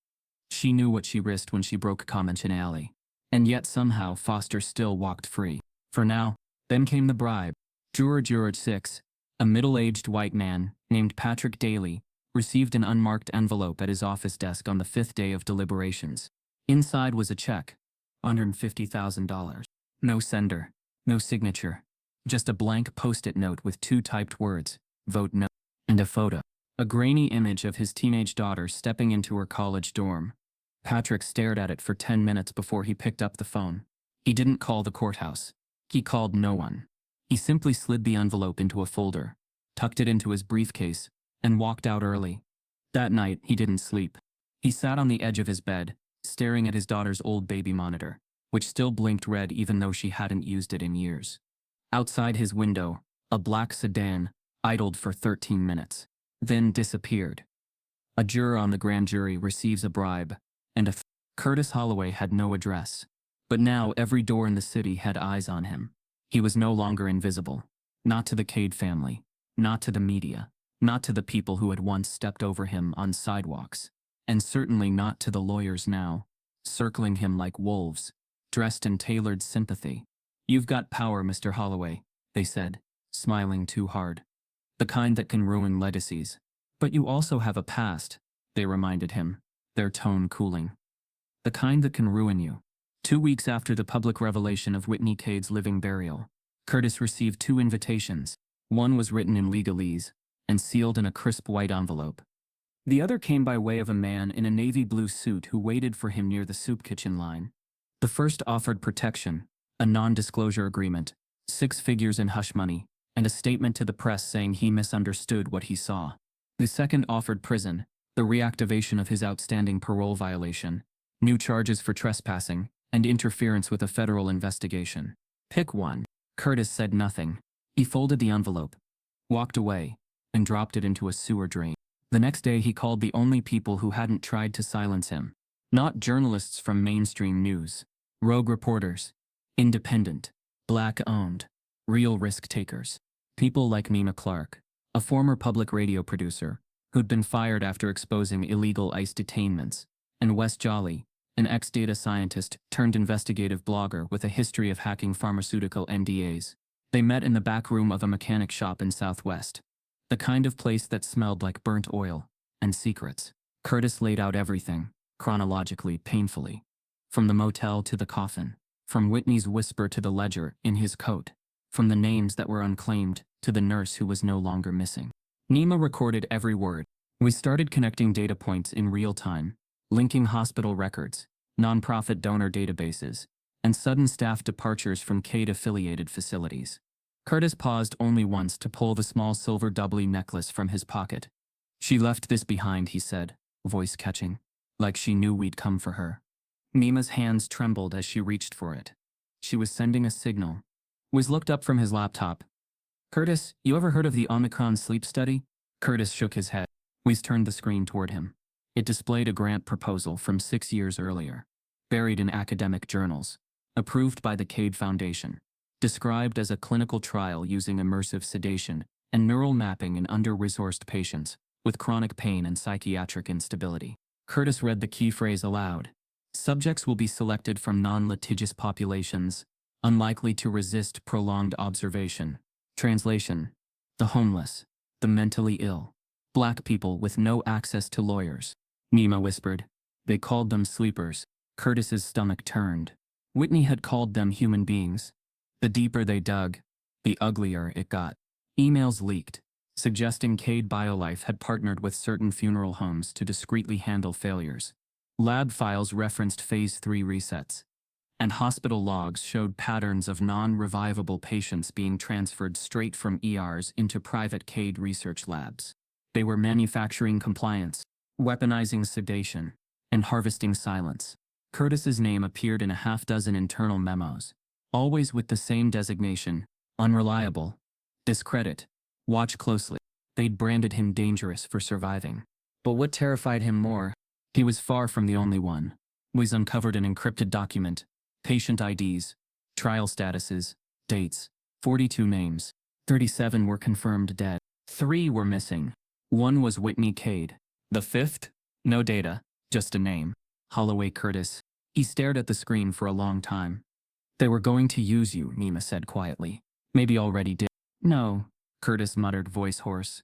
[SPEAKER 1] She knew what she risked when she broke confidentiality. And yet somehow Foster still walked free. For now. Then came the bribe. Juror 6, a middle-aged white man named Patrick Daly, received an unmarked envelope at his office desk on the 5th day of deliberations. Inside was a check, $150,000. No sender, no signature, just a blank post-it note with 2 typed words, "Vote no," and a photo. A grainy image of his teenage daughter stepping into her college dorm. Patrick stared at it for 10 minutes before he picked up the phone. He didn't call the courthouse. He called no one. He simply slid the envelope into a folder, tucked it into his briefcase, and walked out early. That night, he didn't sleep. He sat on the edge of his bed, staring at his daughter's old baby monitor, which still blinked red even though she hadn't used it in years. Outside his window, a black sedan idled for 13 minutes, then disappeared. A juror on the grand jury receives a bribe, and Curtis Holloway had no address. But now every door in the city had eyes on him. He was no longer invisible. Not to the Cade family. Not to the media. Not to the people who had once stepped over him on sidewalks. And certainly not to the lawyers now, circling him like wolves, dressed in tailored sympathy. "You've got power, Mr. Holloway," they said, smiling too hard. "The kind that can ruin legacies. But you also have a past," they reminded him, their tone cooling. "The kind that can ruin you." 2 weeks after the public revelation of Whitney Cade's living burial, Curtis received 2 invitations. One was written in legalese and sealed in a crisp white envelope. The other came by way of a man in a navy blue suit who waited for him near the soup kitchen line. The first offered protection, a non-disclosure agreement, 6 figures in hush money, and a statement to the press saying he misunderstood what he saw. The second offered prison, the reactivation of his outstanding parole violation, new charges for trespassing, and interference with a federal investigation. "Pick one." Curtis said nothing. He folded the envelope, walked away, and dropped it into a sewer drain. The next day he called the only people who hadn't tried to silence him. Not journalists from mainstream news. Rogue reporters. Independent. Black-owned. Real risk-takers. People like Nima Clark, a former public radio producer, who'd been fired after exposing illegal ICE detainments, and Wes Jolly, an ex-data scientist turned investigative blogger with a history of hacking pharmaceutical NDAs. They met in the back room of a mechanic shop in Southwest. The kind of place that smelled like burnt oil and secrets. Curtis laid out everything, chronologically, painfully. From the motel to the coffin. From Whitney's whisper to the ledger in his coat. From the names that were unclaimed to the nurse who was no longer missing. Nima recorded every word. We started connecting data points in real time, linking hospital records, nonprofit donor databases, and sudden staff departures from Cade-affiliated facilities. Curtis paused only once to pull the small silver doubly necklace from his pocket. "She left this behind," he said, voice catching, like she knew we'd come for her. Nima's hands trembled as she reached for it. She was sending a signal. Wiz looked up from his laptop. "Curtis, you ever heard of the Omicron sleep study?" Curtis shook his head. Wiz turned the screen toward him. It displayed a grant proposal from 6 years earlier, buried in academic journals, approved by the Cade Foundation, described as a clinical trial using immersive sedation and neural mapping in under-resourced patients with chronic pain and psychiatric instability. Curtis read the key phrase aloud. Subjects will be selected from non-litigious populations, unlikely to resist prolonged observation, Translation: the homeless, the mentally ill, black people with no access to lawyers. Nima whispered. They called them sleepers. Curtis's stomach turned. Whitney had called them human beings. The deeper they dug, the uglier it got. Emails leaked, suggesting Cade BioLife had partnered with certain funeral homes to discreetly handle failures. Lab files referenced Phase 3 resets, and hospital logs showed patterns of non-revivable patients being transferred straight from ERs into private Cade research labs. They were manufacturing compliance, weaponizing sedation, and harvesting silence. Curtis's name appeared in a half-dozen internal memos, always with the same designation: unreliable, discredit, watch closely. They'd branded him dangerous for surviving. But what terrified him more, he was far from the only one. Was uncovered an encrypted document, patient IDs, trial statuses, dates, 42 names. 37 were confirmed dead. 3 were missing. One was Whitney Cade. The 5th? No data, just a name. Holloway Curtis. He stared at the screen for a long time. They were going to use you, Nima said quietly. Maybe already did. No, Curtis muttered, voice hoarse.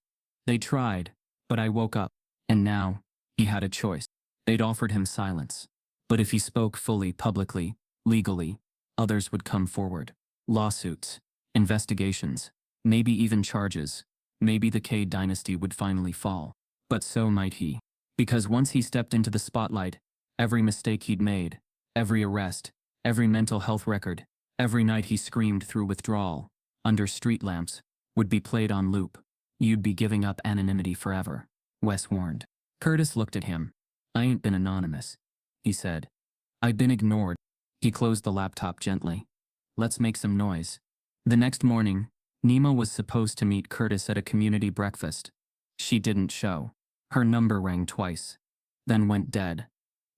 [SPEAKER 1] They tried, but I woke up. And now, he had a choice. They'd offered him silence. But if he spoke fully, publicly, legally, others would come forward. Lawsuits, investigations, maybe even charges. Maybe the Cade dynasty would finally fall. But so might he. Because once he stepped into the spotlight, every mistake he'd made, every arrest, every mental health record, every night he screamed through withdrawal, under street lamps, would be played on loop. You'd be giving up anonymity forever, Wes warned. Curtis looked at him. I ain't been anonymous, he said. I've been ignored. He closed the laptop gently. Let's make some noise. The next morning, Nima was supposed to meet Curtis at a community breakfast. She didn't show. Her number rang twice, then went dead.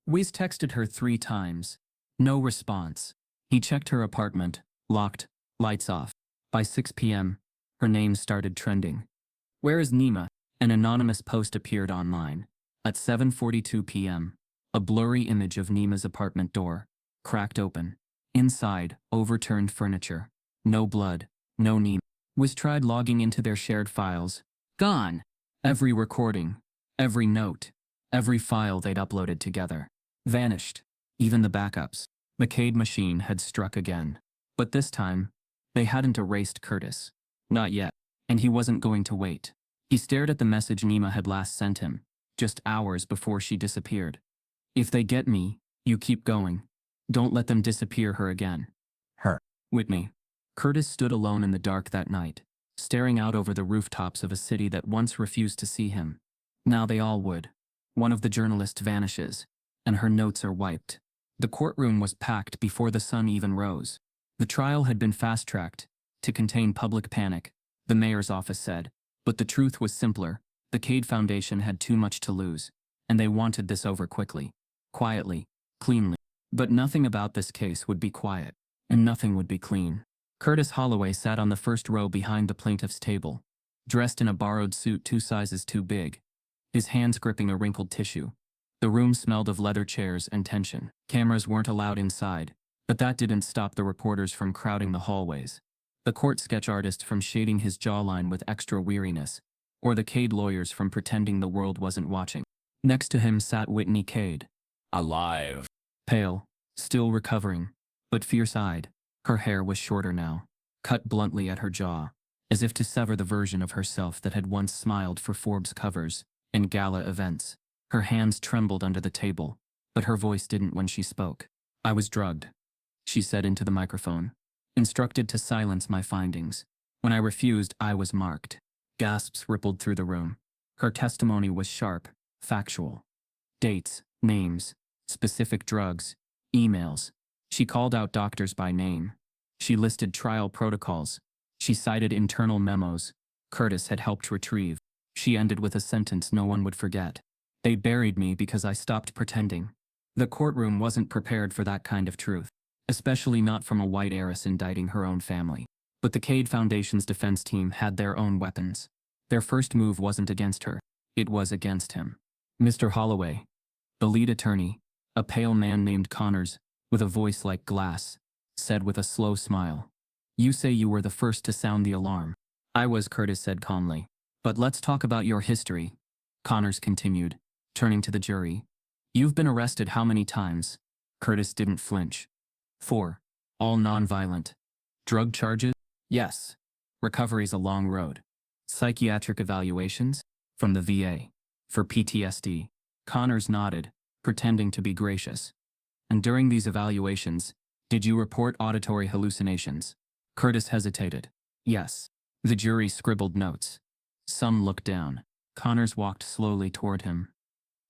[SPEAKER 1] Wiz texted her 3 times. No response. He checked her apartment, locked, lights off. By 6 p.m., her name started trending. Where is Nima? An anonymous post appeared online. At 7:42 p.m., a blurry image of Nima's apartment door, cracked open. Inside, overturned furniture. No blood, no Nima. Wiz tried logging into their shared files. Gone. Every recording, every note, every file they'd uploaded together. Vanished. Even the backups. The Cade machine had struck again. But this time, they hadn't erased Curtis. Not yet. And he wasn't going to wait. He stared at the message Nima had last sent him, just hours before she disappeared. If they get me, you keep going. Don't let them disappear her again. Her. Whitney. Curtis stood alone in the dark that night, staring out over the rooftops of a city that once refused to see him. Now they all would. One of the journalists vanishes, and her notes are wiped. The courtroom was packed before the sun even rose. The trial had been fast-tracked, to contain public panic, the mayor's office said. But the truth was simpler. The Cade Foundation had too much to lose, and they wanted this over quickly. Quietly, cleanly. But nothing about this case would be quiet, and nothing would be clean. Curtis Holloway sat on the first row behind the plaintiff's table, dressed in a borrowed suit 2 sizes too big, his hands gripping a wrinkled tissue. The room smelled of leather chairs and tension. Cameras weren't allowed inside, but that didn't stop the reporters from crowding the hallways. The court sketch artist from shading his jawline with extra weariness, or the Cade lawyers from pretending the world wasn't watching. Next to him sat Whitney Cade. Alive. Pale, still recovering, but fierce-eyed. Her hair was shorter now, cut bluntly at her jaw, as if to sever the version of herself that had once smiled for Forbes covers and gala events. Her hands trembled under the table, but her voice didn't when she spoke. I was drugged, she said into the microphone. Instructed to silence my findings. When I refused, I was marked. Gasps rippled through the room. Her testimony was sharp, factual. Dates, names, specific drugs, emails. She called out doctors by name. She listed trial protocols. She cited internal memos Curtis had helped retrieve. She ended with a sentence no one would forget. They buried me because I stopped pretending. The courtroom wasn't prepared for that kind of truth, especially not from a white heiress indicting her own family. But the Cade Foundation's defense team had their own weapons. Their first move wasn't against her. It was against him. Mr. Holloway, the lead attorney, a pale man named Connors, with a voice like glass, said with a slow smile. You say you were the first to sound the alarm. I was, Curtis said calmly. But let's talk about your history, Connors continued, turning to the jury. You've been arrested how many times? Curtis didn't flinch. 4. All non-violent. Drug charges? Yes. Recovery's a long road. Psychiatric evaluations? From the VA. For PTSD. Connors nodded, pretending to be gracious. And during these evaluations, did you report auditory hallucinations? Curtis hesitated. Yes. The jury scribbled notes. Some looked down. Connors walked slowly toward him.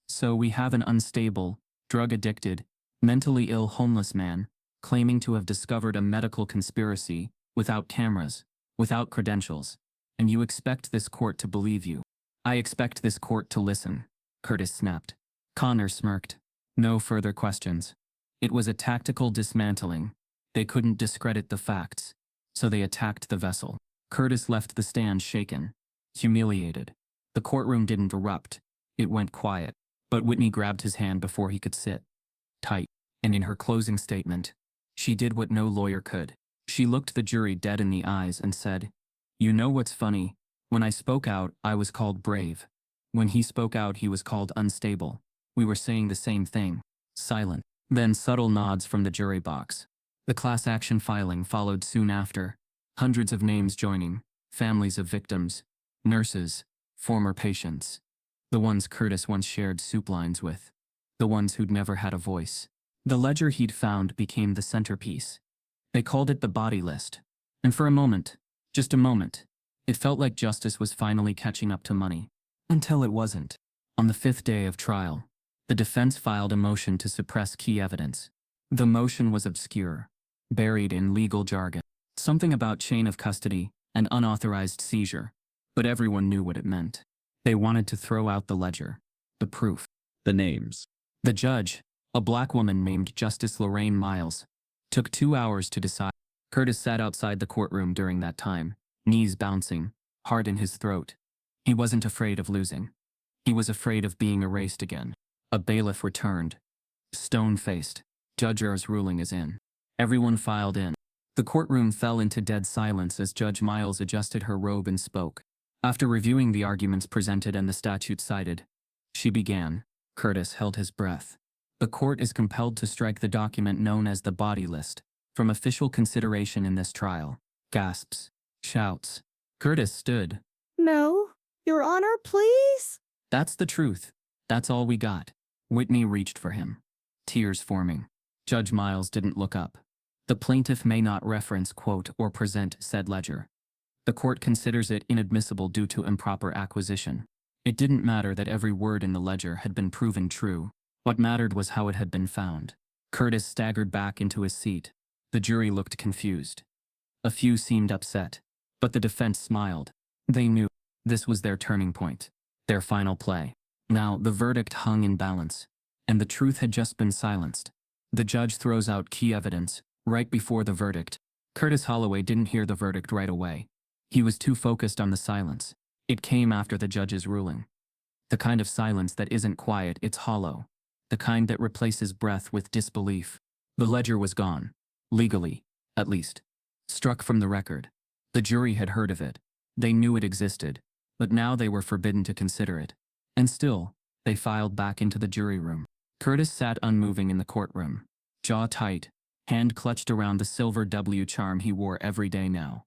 [SPEAKER 1] So we have an unstable, drug-addicted, mentally ill homeless man, claiming to have discovered a medical conspiracy, without cameras, without credentials, and you expect this court to believe you. I expect this court to listen, Curtis snapped. Connor smirked. No further questions. It was a tactical dismantling. They couldn't discredit the facts, so they attacked the vessel. Curtis left the stand shaken, humiliated. The courtroom didn't erupt. It went quiet, but Whitney grabbed his hand before he could sit tight, and in her closing statement, she did what no lawyer could. She looked the jury dead in the eyes and said, "You know what's funny? When I spoke out, I was called brave. When he spoke out, he was called unstable. We were saying the same thing." Silent. Then subtle nods from the jury box. The class action filing followed soon after, hundreds of names joining, families of victims, nurses, former patients, the ones Curtis once shared soup lines with, the ones who'd never had a voice. The ledger he'd found became the centerpiece. They called it the body list. And for a moment, just a moment, it felt like justice was finally catching up to money. Until it wasn't. On the 5th day of trial, the defense filed a motion to suppress key evidence. The motion was obscure, buried in legal jargon. Something about chain of custody and unauthorized seizure, but everyone knew what it meant. They wanted to throw out the ledger, the proof,
[SPEAKER 3] The names.
[SPEAKER 1] the judge, a black woman named Justice Lorraine Miles, took 2 hours to decide. Curtis sat outside the courtroom during that time, knees bouncing, heart in his throat. He wasn't afraid of losing. He was afraid of being erased again. A bailiff returned. Stone-faced. Judge Ear's ruling is in. Everyone filed in. The courtroom fell into dead silence as Judge Miles adjusted her robe and spoke. After reviewing the arguments presented and the statutes cited, she began. Curtis held his breath. The court is compelled to strike the document known as the body list from official consideration in this trial. Gasps. Shouts. Curtis stood.
[SPEAKER 4] No, Your Honor, please?
[SPEAKER 1] That's the truth. That's all we got. Whitney reached for him. Tears forming. Judge Miles didn't look up. The plaintiff may not reference, quote, or present said ledger. The court considers it inadmissible due to improper acquisition. It didn't matter that every word in the ledger had been proven true. What mattered was how it had been found. Curtis staggered back into his seat. The jury looked confused. A few seemed upset, but the defense smiled. They knew this was their turning point, their final play. Now, the verdict hung in balance, and the truth had just been silenced. The judge throws out key evidence right before the verdict. Curtis Holloway didn't hear the verdict right away. He was too focused on the silence. It came after the judge's ruling. The kind of silence that isn't quiet, it's hollow. The kind that replaces breath with disbelief. The ledger was gone. Legally, at least. Struck from the record. The jury had heard of it. They knew it existed, but now they were forbidden to consider it. And still, they filed back into the jury room. Curtis sat unmoving in the courtroom, jaw tight, hand clutched around the silver W charm he wore every day now.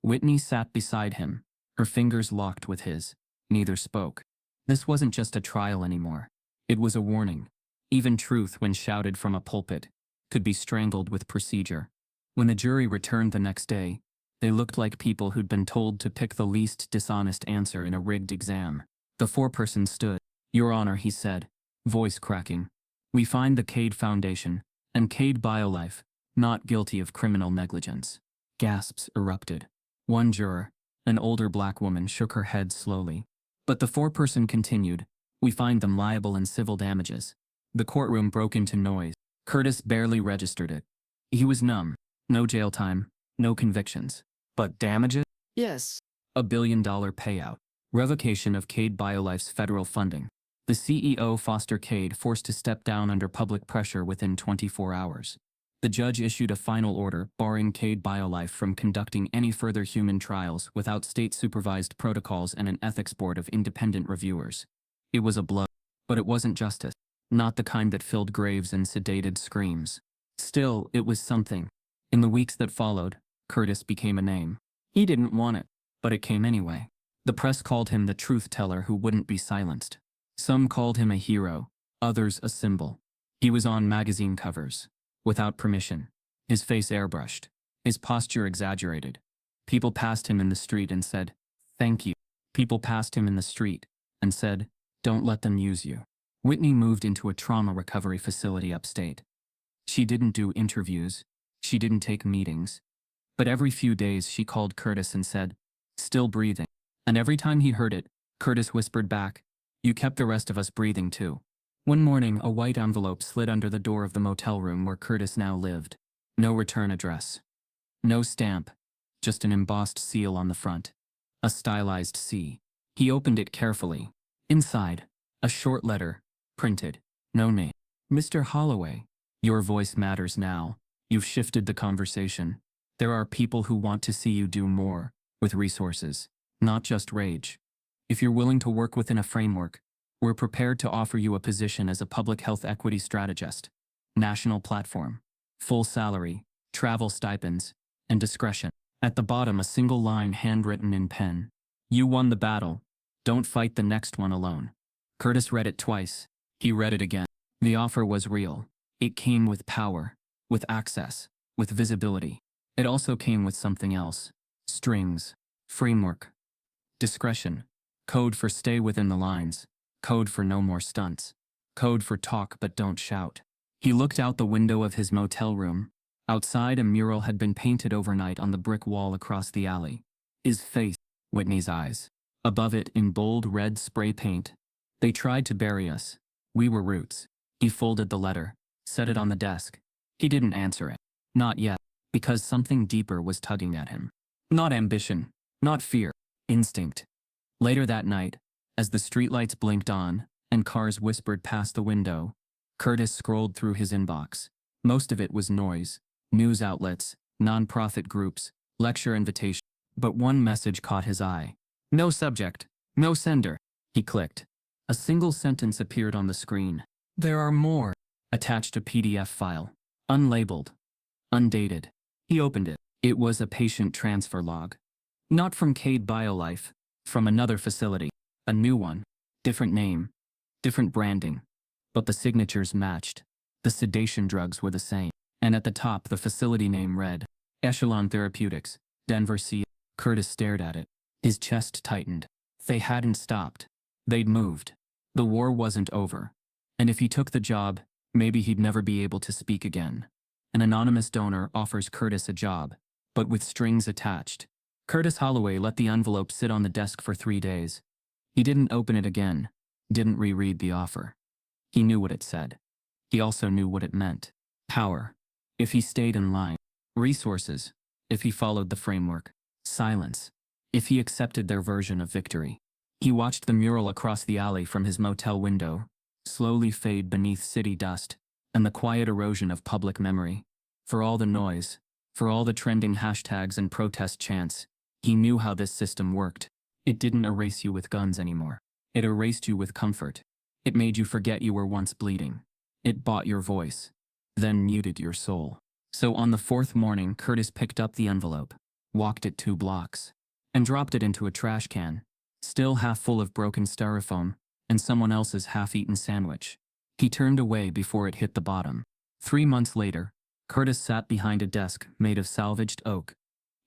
[SPEAKER 1] Whitney sat beside him, her fingers locked with his. Neither spoke. This wasn't just a trial anymore. It was a warning. Even truth, when shouted from a pulpit, could be strangled with procedure. When the jury returned the next day, they looked like people who'd been told to pick the least dishonest answer in a rigged exam. The foreperson stood. "Your Honor," he said, voice cracking, "we find the Cade Foundation and Cade BioLife not guilty of criminal negligence." Gasps erupted. One juror, an older black woman, shook her head slowly. But the foreperson continued, "We find them liable in civil damages." The courtroom broke into noise. Curtis barely registered it. He was numb. No jail time, no convictions. But damages?
[SPEAKER 4] Yes.
[SPEAKER 1] $1 billion payout. Revocation of Cade BioLife's federal funding. The CEO, Foster Cade, forced to step down under public pressure within 24 hours. The judge issued a final order barring Cade BioLife from conducting any further human trials without state-supervised protocols and an ethics board of independent reviewers. It was a blow, but it wasn't justice. Not the kind that filled graves and sedated screams. Still, it was something. In the weeks that followed, Curtis became a name. He didn't want it, but it came anyway. The press called him the truth-teller who wouldn't be silenced. Some called him a hero, others a symbol. He was on magazine covers, without permission, his face airbrushed, his posture exaggerated. People passed him in the street and said, "Thank you." People passed him in the street and said, "Don't let them use you." Whitney moved into a trauma recovery facility upstate. She didn't do interviews, she didn't take meetings. But every few days she called Curtis and said, "Still breathing." And every time he heard it, Curtis whispered back, "You kept the rest of us breathing too." One morning, a white envelope slid under the door of the motel room where Curtis now lived. No return address. No stamp, just an embossed seal on the front. A stylized C. He opened it carefully. Inside, a short letter, printed, no name. "Mr. Holloway, your voice matters now. You've shifted the conversation. There are people who want to see you do more, with resources, not just rage. If you're willing to work within a framework, we're prepared to offer you a position as a public health equity strategist. National platform, full salary, travel stipends, and discretion." At the bottom, a single line handwritten in pen. "You won the battle. Don't fight the next one alone." Curtis read it twice. He read it again. The offer was real. It came with power, with access, with visibility. It also came with something else. Strings, framework, discretion, code for stay within the lines, code for no more stunts, code for talk but don't shout. He looked out the window of his motel room. Outside, a mural had been painted overnight on the brick wall across the alley. His face, Whitney's eyes. Above it, in bold red spray paint, "They tried to bury us. We were roots." He folded the letter, set it on the desk. He didn't answer it. Not yet, because something deeper was tugging at him. Not ambition, not fear, instinct. Later that night, as the streetlights blinked on and cars whispered past the window, Curtis scrolled through his inbox. Most of it was noise, news outlets, nonprofit groups, lecture invitations. But one message caught his eye. No subject, no sender. He clicked. A single sentence appeared on the screen. "There are more." Attached a PDF file. Unlabeled. Undated. He opened it. It was a patient transfer log. Not from Cade BioLife, from another facility. A new one. Different name. Different branding. But the signatures matched. The sedation drugs were the same. And at the top, the facility name read, Echelon Therapeutics, Denver, CA. Curtis stared at it. His chest tightened. They hadn't stopped. They'd moved. The war wasn't over. And if he took the job, maybe he'd never be able to speak again. An anonymous donor offers Curtis a job, but with strings attached. Curtis Holloway let the envelope sit on the desk for 3 days. He didn't open it again, didn't reread the offer. He knew what it said. He also knew what it meant. Power, if he stayed in line. Resources, if he followed the framework. Silence, if he accepted their version of victory. He watched the mural across the alley from his motel window slowly fade beneath city dust and the quiet erosion of public memory. For all the noise, for all the trending hashtags and protest chants, he knew how this system worked. It didn't erase you with guns anymore. It erased you with comfort. It made you forget you were once bleeding. It bought your voice, then muted your soul. So on the 4th morning, Curtis picked up the envelope, walked it 2 blocks, and dropped it into a trash can, still half full of broken styrofoam and someone else's half-eaten sandwich. He turned away before it hit the bottom. 3 months later, Curtis sat behind a desk made of salvaged oak,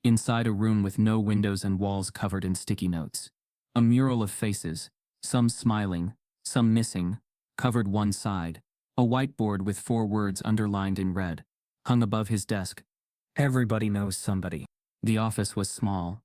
[SPEAKER 1] inside a room with no windows and walls covered in sticky notes. A mural of faces, some smiling, some missing, covered one side. A whiteboard with 4 words underlined in red hung above his desk. Everybody knows somebody. The office was small,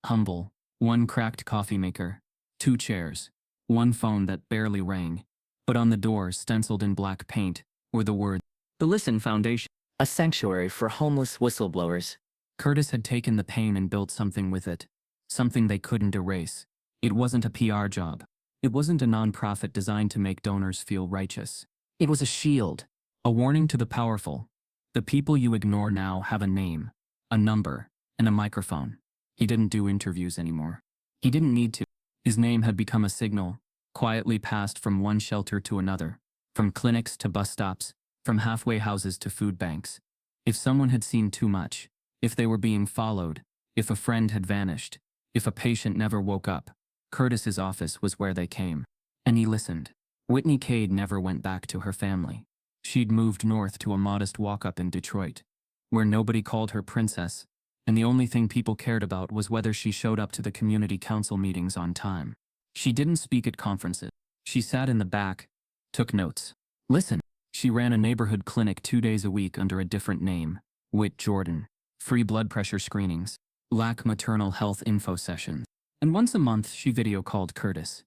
[SPEAKER 1] humble. 1 cracked coffee maker, 2 chairs, 1 phone that barely rang. But on the door, stenciled in black paint, were the words, "The Listen Foundation, a sanctuary for homeless whistleblowers." Curtis had taken the pain and built something with it. Something they couldn't erase. It wasn't a PR job. It wasn't a nonprofit designed to make donors feel righteous. It was a shield. A warning to the powerful. The people you ignore now have a name, a number, and a microphone. He didn't do interviews anymore. He didn't need to. His name had become a signal, quietly passed from one shelter to another, from clinics to bus stops, from halfway houses to food banks. If someone had seen too much, if they were being followed, if a friend had vanished, if a patient never woke up, Curtis's office was where they came. And he listened. Whitney Cade never went back to her family. She'd moved north to a modest walk-up in Detroit, where nobody called her princess, and the only thing people cared about was whether she showed up to the community council meetings on time. She didn't speak at conferences. She sat in the back, took notes. Listen. She ran a neighborhood clinic 2 days a week under a different name, Whit Jordan. Free blood pressure screenings, lack maternal health info sessions. And once a month she video called Curtis.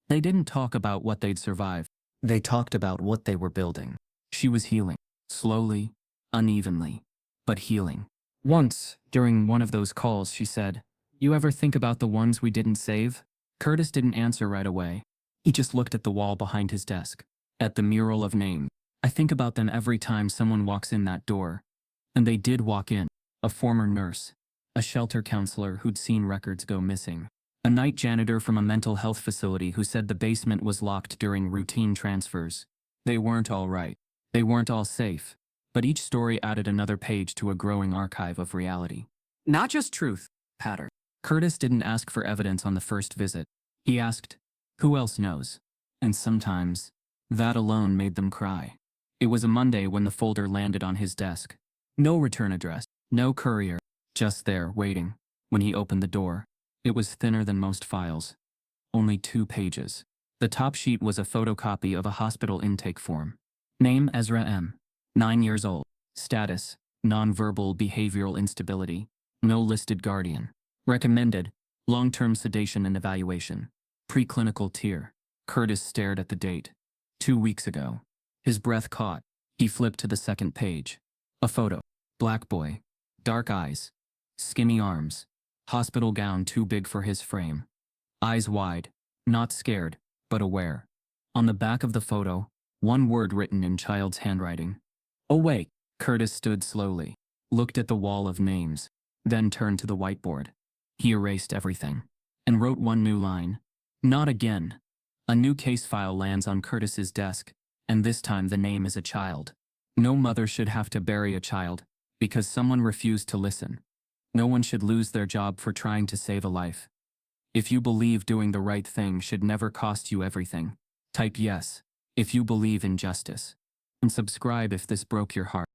[SPEAKER 1] They didn't talk about what they'd survived. They talked about what they were building. She was healing. Slowly, unevenly, but healing. Once, during one of those calls, she said, "You ever think about the ones we didn't save?" Curtis didn't answer right away. He just looked at the wall behind his desk, at the mural of names. "I think about them every time someone walks in that door." And they did walk in. A former nurse, a shelter counselor who'd seen records go missing, a night janitor from a mental health facility who said the basement was locked during routine transfers. They weren't all right. They weren't all safe. But each story added another page to a growing archive of reality. Not just truth, patter. Curtis didn't ask for evidence on the first visit. He asked, "Who else knows?" And sometimes, that alone made them cry. It was a Monday when the folder landed on his desk. No return address, no courier, just there, waiting. When he opened the door, it was thinner than most files. Only 2 pages. The top sheet was a photocopy of a hospital intake form. Name Ezra M. 9 years old. Status, nonverbal behavioral instability. No listed guardian. Recommended, long-term sedation and evaluation. Preclinical tier. Curtis stared at the date. 2 weeks ago. His breath caught. He flipped to the second page. A photo. Black boy. Dark eyes. Skinny arms. Hospital gown too big for his frame. Eyes wide. Not scared, but aware. On the back of the photo, one word written in child's handwriting. "Awake." Curtis stood slowly, looked at the wall of names, then turned to the whiteboard. He erased everything, and wrote one new line. "Not again." A new case file lands on Curtis's desk, and this time the name is a child. No mother should have to bury a child because someone refused to listen. No one should lose their job for trying to save a life. If you believe doing the right thing should never cost you everything, type yes if you believe in justice. And subscribe if this broke your heart.